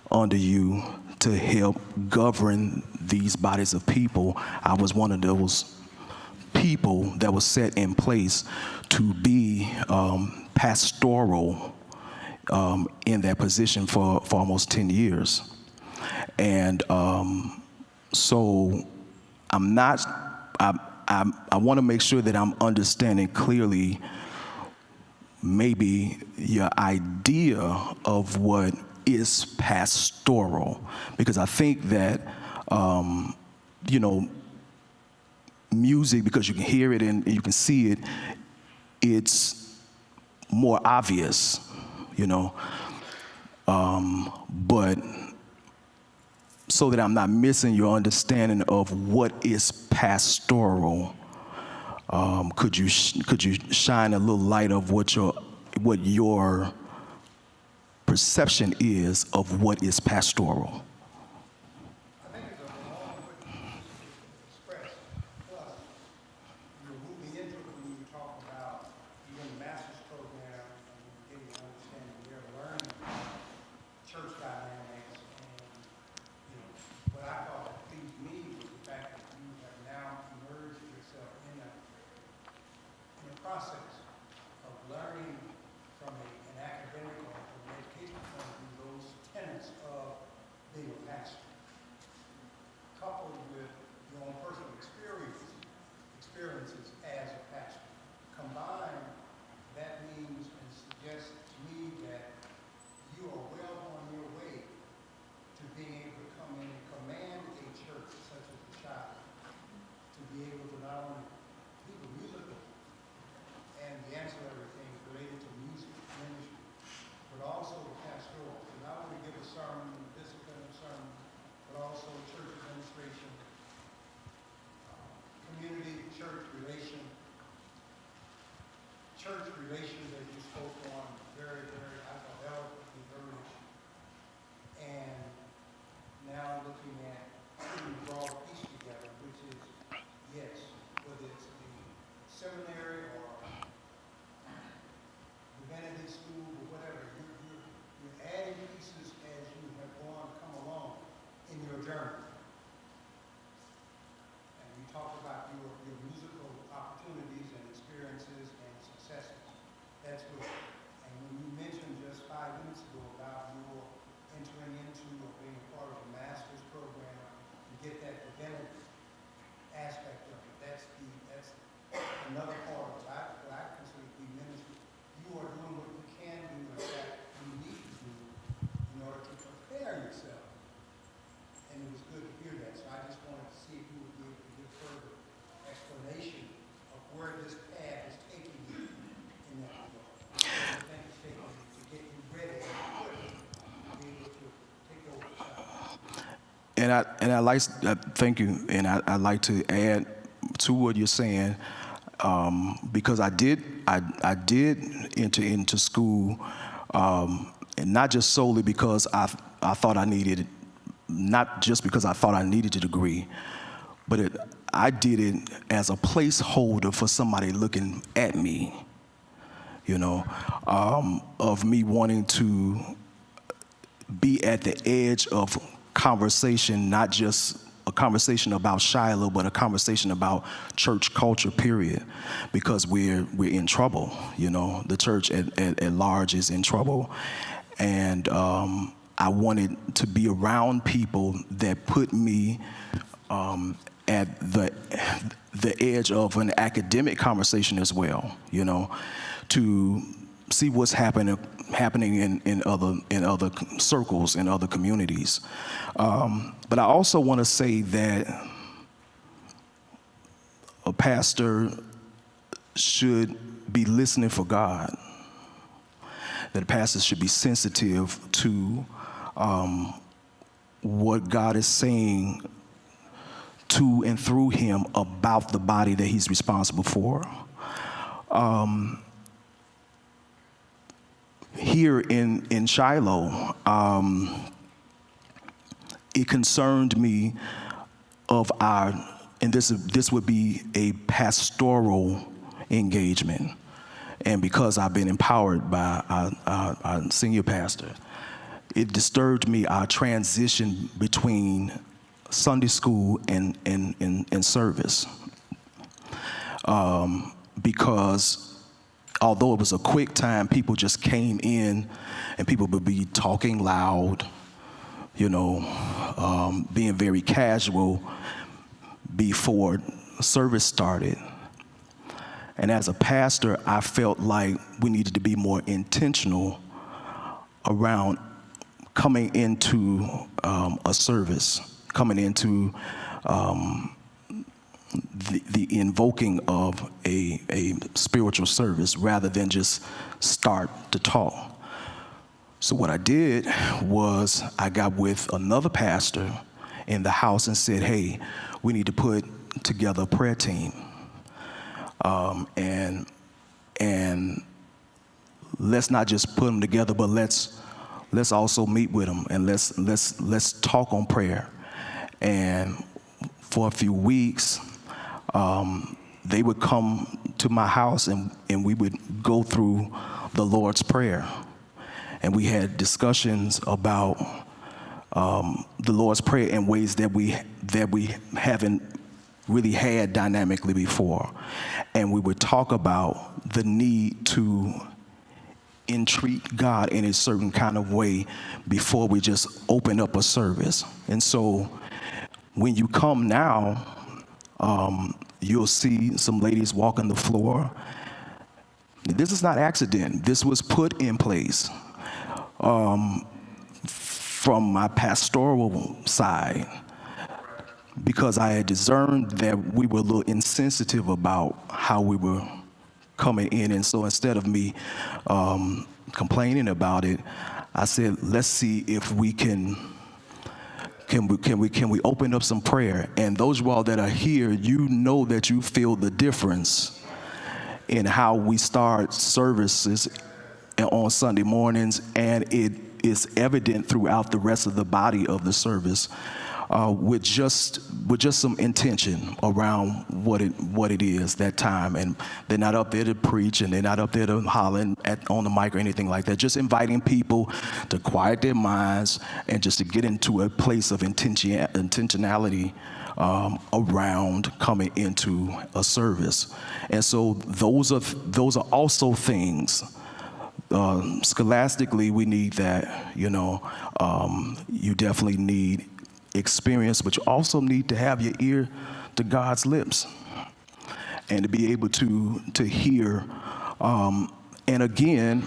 under you to help govern these bodies of people. I was one of those people that was set in place to be pastoral in that position for almost 10 years. And so I'm not, I want to make sure that I'm understanding clearly maybe your idea of what is pastoral, because I think that, you know, music, because you can hear it and you can see it, it's more obvious, you know. But so that I'm not missing your understanding of what is pastoral, could you shine a little light of what your perception is of what is pastoral? I think it's a long way to express. Plus, you're moving into it when you talk about even the master's program and getting an understanding they're learning church dynamics. And what I thought that pleased me was the fact that you have now immersed yourself in the process of learning from an academic or from an educational point of view those tenets of being a pastor, coupled with your own personal experiences as a pastor. Combined, that means and suggests to me that you are well on your way to being able to come in and command a church such as the Shiloh, to be able to not only do the musical and the ancillary things related to music ministry, but also the pastoral. So not only give a sermon, discipline of sermon, but also church administration, community, church relations that you spoke on very, very, I thought, eloquently, very, and now looking at putting the broad piece together, which is, yes, whether it's the seminary or divinity school or whatever, you're adding pieces as you have come along in your journey. And you talked about your musical opportunities and experiences and successes. That's good. And when you mentioned just 5 minutes ago about your entering into or being a part of a master's program to get that divinity aspect of it, that's another part of what I consider to be ministry. You are doing what you can do and that you need to do in order to prepare yourself. And it was good to hear that. So I just wanted to see if you would be able to give further explanation of where this path is taking you in that regard. Where the thing is taking you to get you ready and equipped to be able to take over the shop. And I like, thank you, and I like to add to what you're saying, because I did enter into school, and not just solely because I thought I needed, not just because I thought I needed a degree, but I did it as a placeholder for somebody looking at me, you know, of me wanting to be at the edge of conversation, not just a conversation about Shiloh, but a conversation about church culture, period, because we're in trouble, you know, the church at large is in trouble. And I wanted to be around people that put me at the edge of an academic conversation as well, you know, to see what's happening in other circles, in other communities. But I also want to say that a pastor should be listening for God, that a pastor should be sensitive to what God is saying to and through him about the body that he's responsible for. Here in Shiloh, it concerned me of our, and this would be a pastoral engagement. And because I've been empowered by our senior pastor, it disturbed me, our transition between Sunday school and service. Because although it was a quick time, people just came in and people would be talking loud, you know, being very casual before service started. And as a pastor, I felt like we needed to be more intentional around coming into a service, coming into the invoking of a spiritual service rather than just start to talk. So what I did was I got with another pastor in the house and said, hey, we need to put together a prayer team. And let's not just put them together, but let's also meet with them and let's talk on prayer. And for a few weeks, they would come to my house and we would go through the Lord's Prayer. And we had discussions about the Lord's Prayer in ways that we haven't really had dynamically before. And we would talk about the need to entreat God in a certain kind of way before we just open up a service. And so when you come now, you'll see some ladies walking the floor. This is not accident. This was put in place from my pastoral side, because I had discerned that we were a little insensitive about how we were coming in. And so instead of me complaining about it, I said, let's see if we can we open up some prayer. And those of you all that are here, you know that you feel the difference in how we start services on Sunday mornings, and it is evident throughout the rest of the body of the service, with just some intention around what it is that time. And they're not up there to preach, and they're not up there to holler on the mic or anything like that. Just inviting people to quiet their minds and just to get into a place of intentionality around coming into a service. And so those are also things. Scholastically, we need that. You definitely need experience, but you also need to have your ear to God's lips and to be able to hear. And again,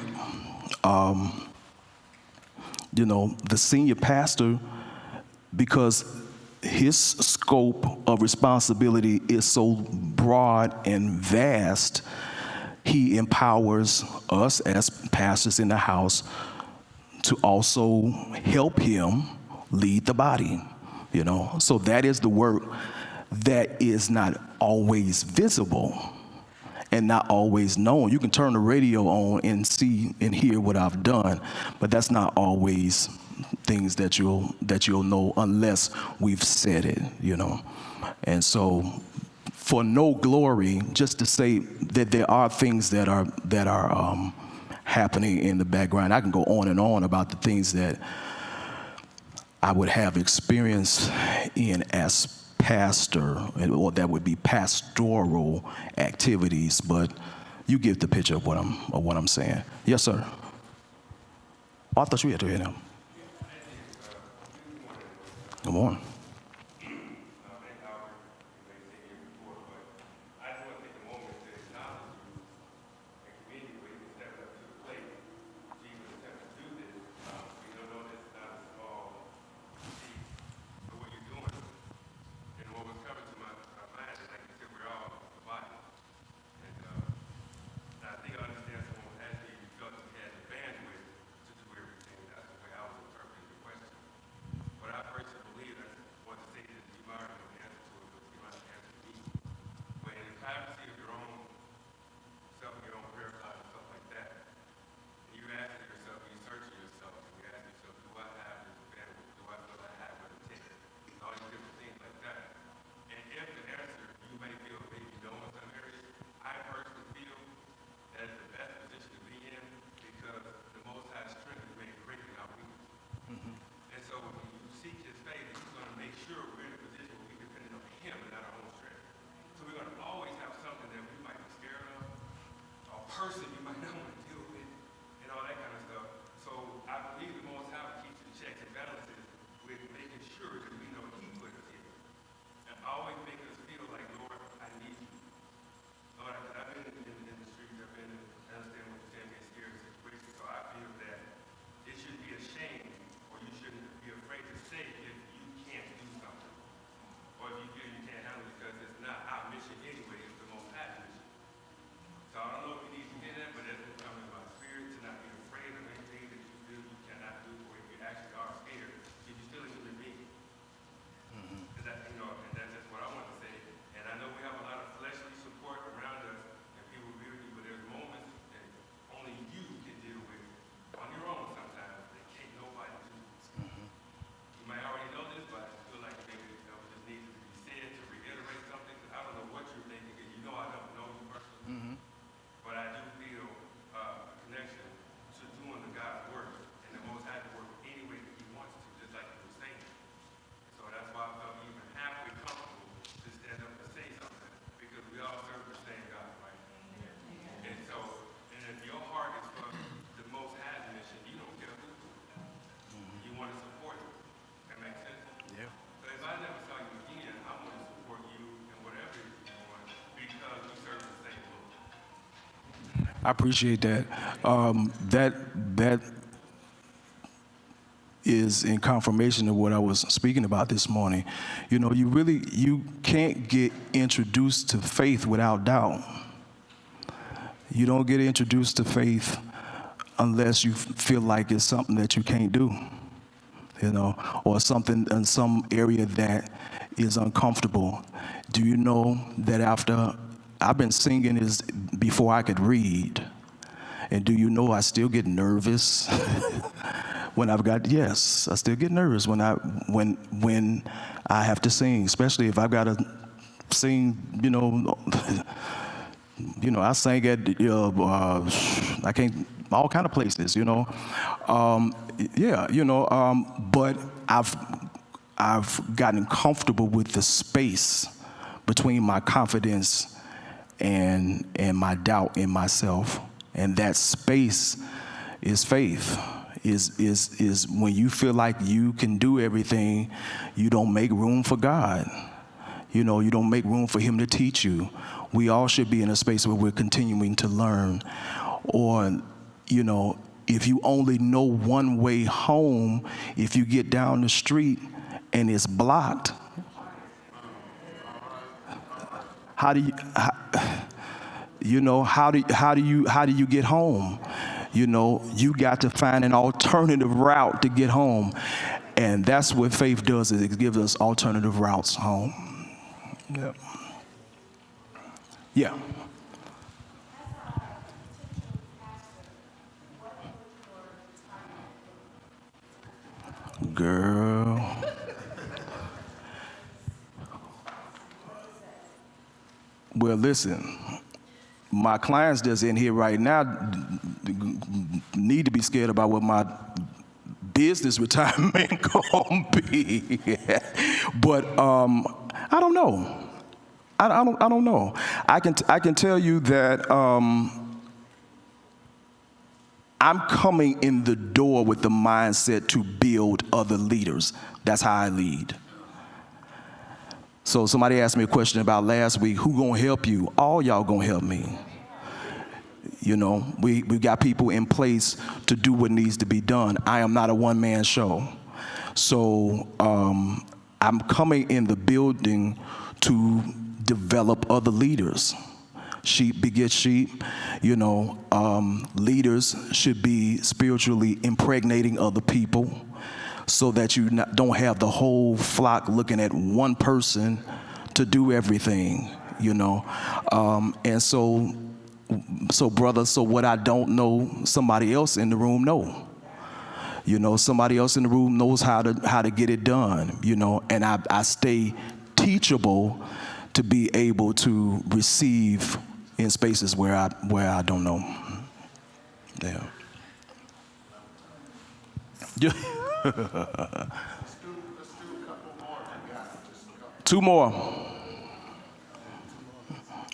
the senior pastor, because his scope of responsibility is so broad and vast, he empowers us as pastors in the house to also help him lead the body. So that is the work that is not always visible and not always known. You can turn the radio on and see and hear what I've done, but that's not always things that you'll know unless we've said it. And so for no glory, just to say that there are things that are happening in the background. I can go on and on about the things that I would have experience in as pastor, or that would be pastoral activities, but you get the picture of what I'm saying. Yes, sir. Oh, I thought you had to hear him. Good morning. I appreciate that. That is in confirmation of what I was speaking about this morning. You know, you can't get introduced to faith without doubt. You don't get introduced to faith unless you feel like it's something that you can't do, you know, or something in some area that is uncomfortable. Do you know that after I've been singing is before I could read? And do you know I still get nervous when yes, I still get nervous when I have to sing, especially if I've got to sing, you know, I sang at I can't all kind of places, you know. But I've gotten comfortable with the space between my confidence and my doubt in myself. And that space is faith. Is when you feel like you can do everything, you don't make room for God. You know, you don't make room for him to teach you. We all should be in a space where we're continuing to learn. Or, you know, if you only know one way home, if you get down the street and it's blocked, how do you get home? You know, you got to find an alternative route to get home. And that's what faith does, is it gives us alternative routes home. Yep. Yeah. Girl. Well, listen, my clients that's in here right now need to be scared about what my business retirement gonna be. But I don't know. I don't know. I can tell you that I'm coming in the door with the mindset to build other leaders. That's how I lead. So somebody asked me a question about last week, who gonna help you? All y'all gonna help me. You know, we got people in place to do what needs to be done. I am not a one-man show. So I'm coming in the building to develop other leaders. Sheep beget sheep. You know, leaders should be spiritually impregnating other people so that you don't have the whole flock looking at one person to do everything, you know. And so brother, so what I don't know, somebody else in the room know. You know, somebody else in the room knows how to get it done, you know, and I stay teachable to be able to receive in spaces where I don't know. Yeah. Let's do a couple more. Just a couple. Two more.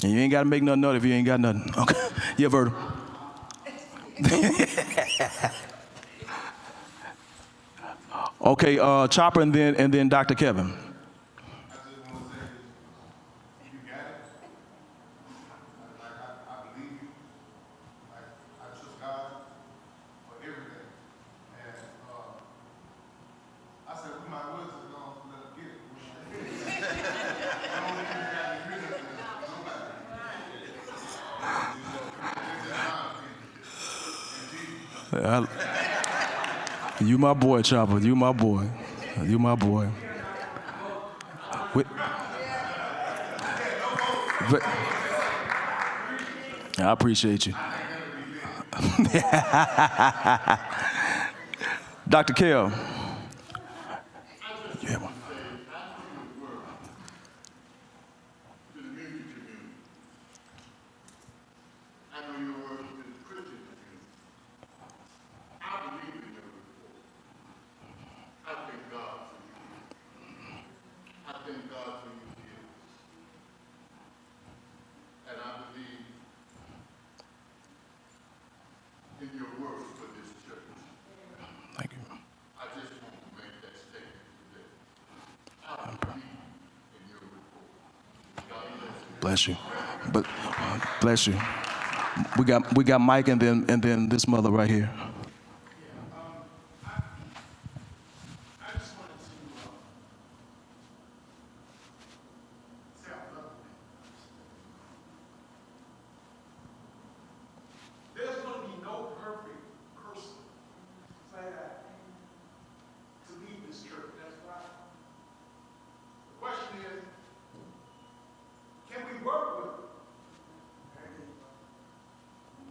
And you ain't got to make nothing of it if you ain't got nothing. Okay. Yeah, Verta. Okay, Chopper and then Dr. Kevin. I just want to say, you got it. I believe you. I trust God for everything. And I said, we might as well just go and let him get it. I don't think you got any business with nobody. It's just my opinion. You my boy, Chopper. You my boy. You my boy. I appreciate you. Dr. Kell. Yeah. To the music community. I know your work to the Christian community. I believe in your report. I thank God for you. I thank God for you here. And I believe in your work for this church. Thank you. I just want to make that statement today. I believe in your report. God bless you. Bless you. But bless you. We got Mike and then this mother right here. I just wanted to say I love you. There's going to be no perfect person to lead this church. That's right. The question is, can we work with them?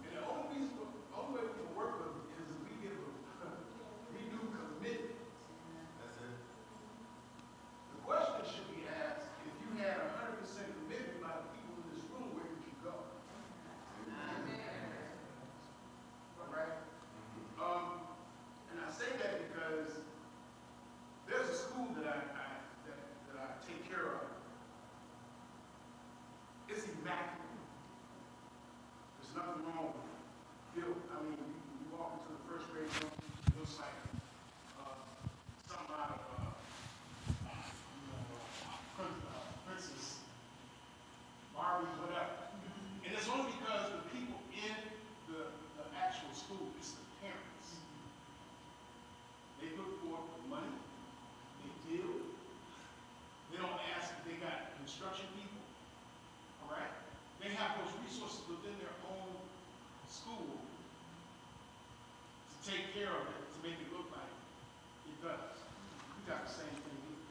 And the only way we can work with them is if we give them renew commitment. That's it. The question should be asked, if you had 100% commitment by the people in this room, where would you go? All right? And I say that because there's a school that I take care of. It's immaculate. There's nothing wrong with it. I mean, you walk into the first grade room, it looks like something out of Princess Barbie, whatever. And it's only because the people in the actual school, it's the parents. They put forth the money, they build. They don't ask if they got construction people. All right? They have those resources within their own school to take care of it, to make it look like it does. We got the same thing here.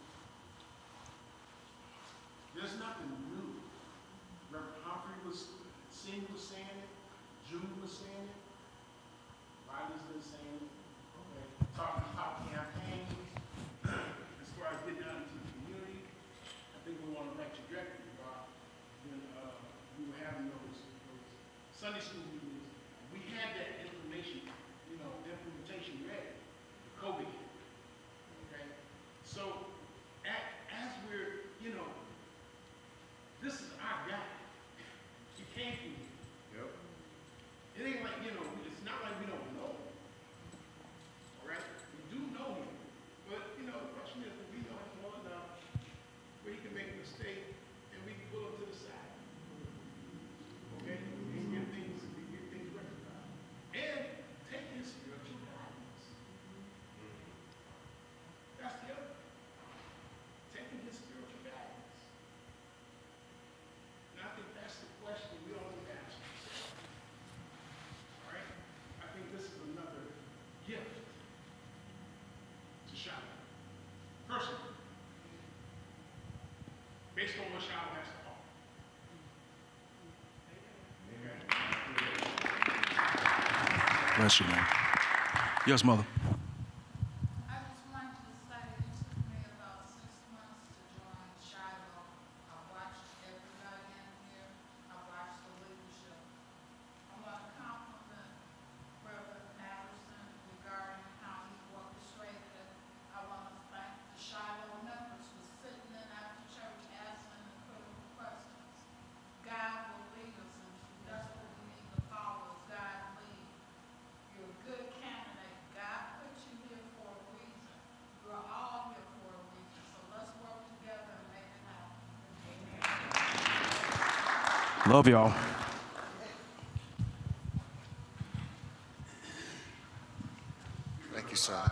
There's nothing new. Reverend Humphrey Senior was saying it, June was saying it, Riley's been saying it, okay? Talking about campaigns, as far as getting out into the community, I think we want to make trajectory. When we were having those Sunday school meetings, we had that information, implementation ready, the COVID. Okay? So, as we're, this is our guy. He came from here. Yep. It ain't like, it's not like we don't know him. All right? We do know him. But, the question is, we know him well enough where he can make a mistake and we can pull him to the side. Okay? And get things rectified. And take his spiritual guidance. That's the other. Taking his spiritual guidance. And I think that's the question we all need to ask ourselves. All right? I think this is another gift to Shiloh. Personally. Based on what Shiloh has to offer. Bless you, man. Yes, mother. I just wanted to say it took me about 6 months to join Shiloh. I watched everybody in here. I watched the leadership. I want to compliment Reverend Patterson regarding how he orchestrated it. I want to thank the Shiloh members for sitting in after church asking the critical questions. God will lead us, and that's what we need to follow, is God lead. You're a good candidate. God put you here for a reason. You're all here for a reason. So let's work together and make it happen. Amen. Love y'all. Thank you, son.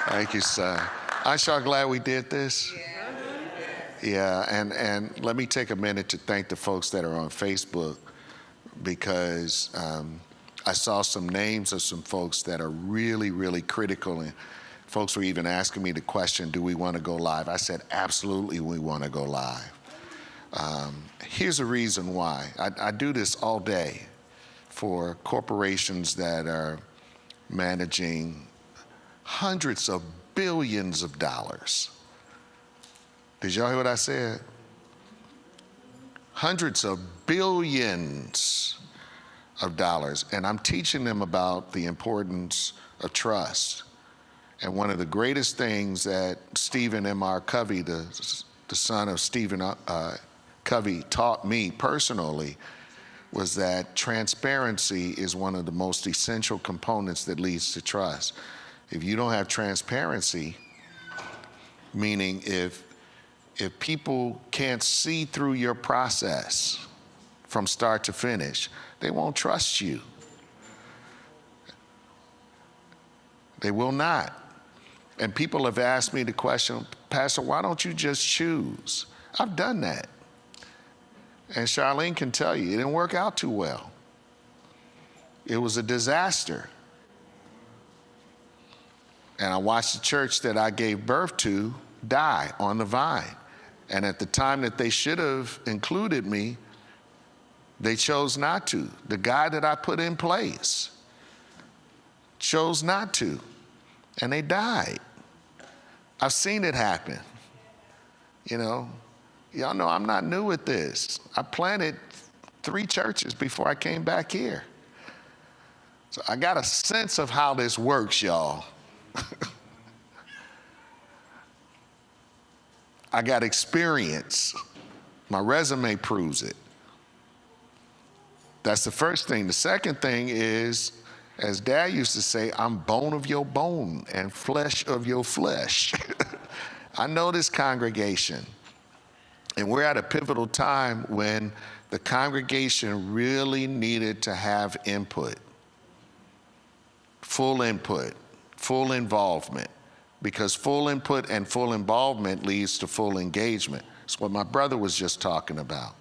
Thank you, son. I'm sure glad we did this. Yeah, and let me take a minute to thank the folks that are on Facebook, because I saw some names of some folks that are really, really critical, and folks were even asking me the question, do we want to go live? I said, absolutely, we want to go live. Here's a reason why. I do this all day for corporations that are managing hundreds of billions of dollars. Did y'all hear what I said? Hundreds of billions of dollars. And I'm teaching them about the importance of trust. And one of the greatest things that Stephen M.R. Covey, the son of Stephen Covey, taught me personally was that transparency is one of the most essential components that leads to trust. If you don't have transparency, meaning if if people can't see through your process from start to finish, they won't trust you. They will not. And people have asked me the question, Pastor, why don't you just choose? I've done that. And Charlene can tell you, it didn't work out too well. It was a disaster. And I watched the church that I gave birth to die on the vine. And at the time that they should have included me, they chose not to. The guy that I put in place chose not to, and they died. I've seen it happen. You know, y'all know I'm not new at this. I planted 3 churches before I came back here. So I got a sense of how this works, y'all. I got experience. My resume proves it. That's the first thing. The second thing is, as Dad used to say, I'm bone of your bone and flesh of your flesh. I know this congregation, and we're at a pivotal time when the congregation really needed to have input, full involvement, because full input and full involvement leads to full engagement. It's what my brother was just talking about.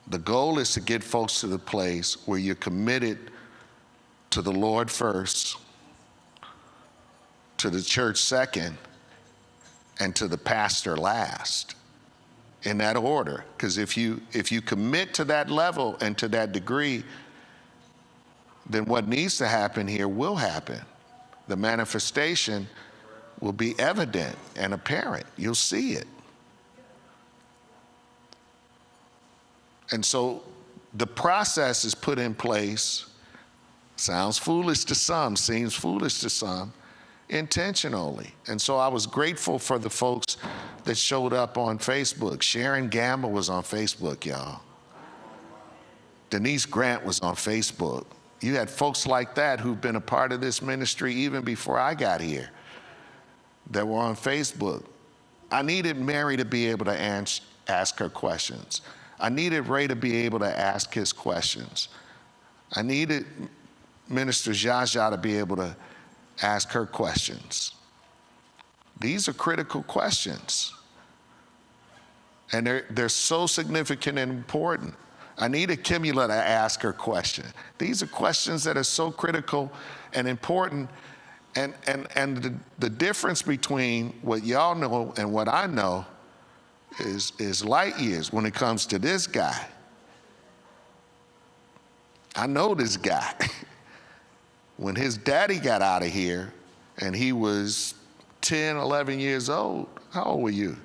The goal is to get folks to the place where you're committed to the Lord first, to the church second, and to the pastor last, in that order. Because if you commit to that level and to that degree, then what needs to happen here will happen. The manifestation will be evident and apparent. You'll see it. And so the process is put in place, sounds foolish to some, seems foolish to some, intentionally. And so I was grateful for the folks that showed up on Facebook. Sharon Gamble was on Facebook, y'all. Denise Grant was on Facebook. You had folks like that who've been a part of this ministry even before I got here that were on Facebook. I needed Mary to be able to ask her questions. I needed Ray to be able to ask his questions. I needed Minister Jaja to be able to ask her questions. These are critical questions. And they're so significant and important. I needed Kimula to ask her question. These are questions that are so critical and important. And the difference between what y'all know and what I know is light years when it comes to this guy. I know this guy. When his daddy got out of here and he was 10, 11 years old, how old were you?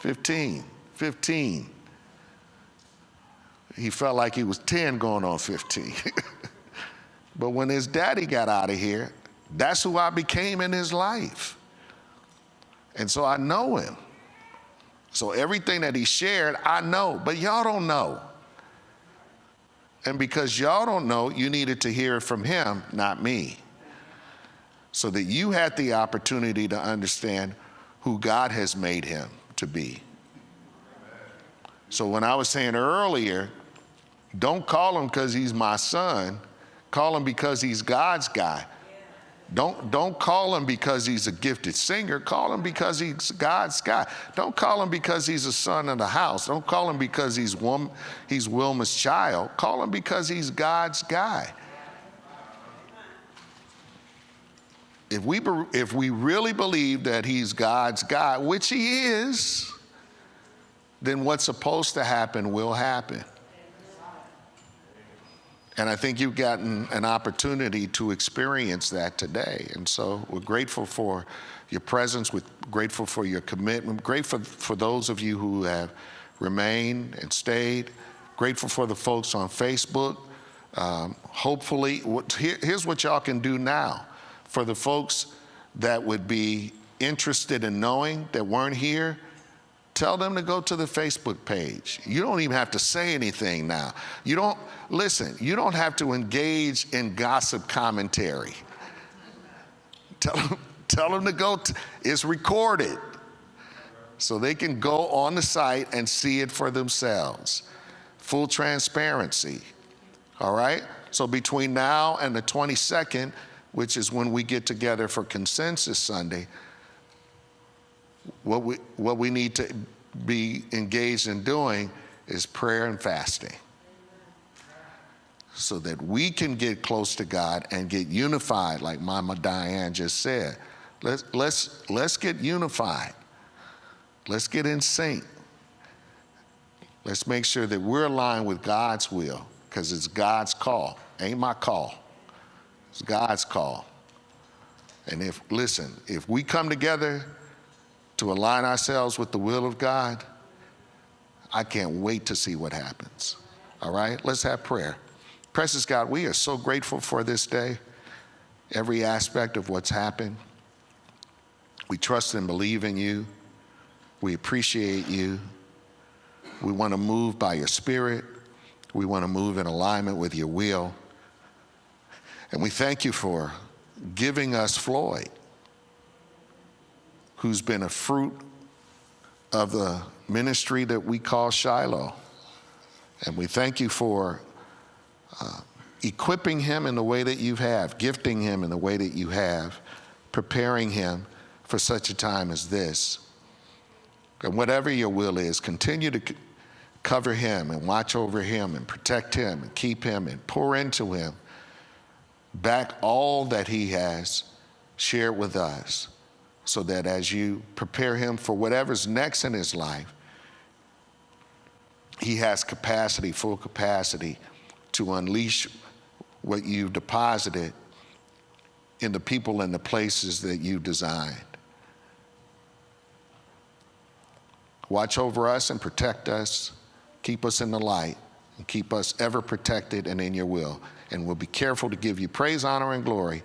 15. He felt like he was 10 going on 15. But when his daddy got out of here, that's who I became in his life. And so I know him. So everything that he shared, I know, but y'all don't know. And because y'all don't know, you needed to hear it from him, not me. So that you had the opportunity to understand who God has made him to be. So when I was saying earlier, don't call him because he's my son, call him because he's God's guy. Don't call him because he's a gifted singer. Call him because he's God's guy. Don't call him because he's a son of the house. Don't call him because he's Wilma's child. Call him because he's God's guy. If we really believe that he's God's guy, which he is, then what's supposed to happen will happen. And I think you've gotten an opportunity to experience that today. And so we're grateful for your presence, we're grateful for your commitment, grateful for those of you who have remained and stayed, grateful for the folks on Facebook. Hopefully, here's what y'all can do now. For the folks that would be interested in knowing that weren't here, tell them to go to the Facebook page. You don't even have to say anything now. You don't have to engage in gossip commentary. Tell them to go. It's recorded. So they can go on the site and see it for themselves. Full transparency. All right? So between now and the 22nd, which is when we get together for Consensus Sunday, what we need to be engaged in doing is prayer and fasting, so that we can get close to God and get unified, like Mama Diane just said. Let's get unified. Let's get in sync. Let's make sure that we're aligned with God's will, because it's God's call. Ain't my call. It's God's call. And if we come together to align ourselves with the will of God, I can't wait to see what happens. All right? Let's have prayer. Precious God, we are so grateful for this day, every aspect of what's happened. We trust and believe in you. We appreciate you. We want to move by your Spirit. We want to move in alignment with your will. And we thank you for giving us Floyd, who's been a fruit of the ministry that we call Shiloh. And we thank you for equipping him in the way that you have, gifting him in the way that you have, preparing him for such a time as this. And whatever your will is, continue to cover him and watch over him and protect him and keep him and pour into him back all that he has shared with us, so that as you prepare him for whatever's next in his life, he has capacity, full capacity, to unleash what you've deposited in the people and the places that you designed. Watch over us and protect us. Keep us in the light and keep us ever protected and in your will. And we'll be careful to give you praise, honor, and glory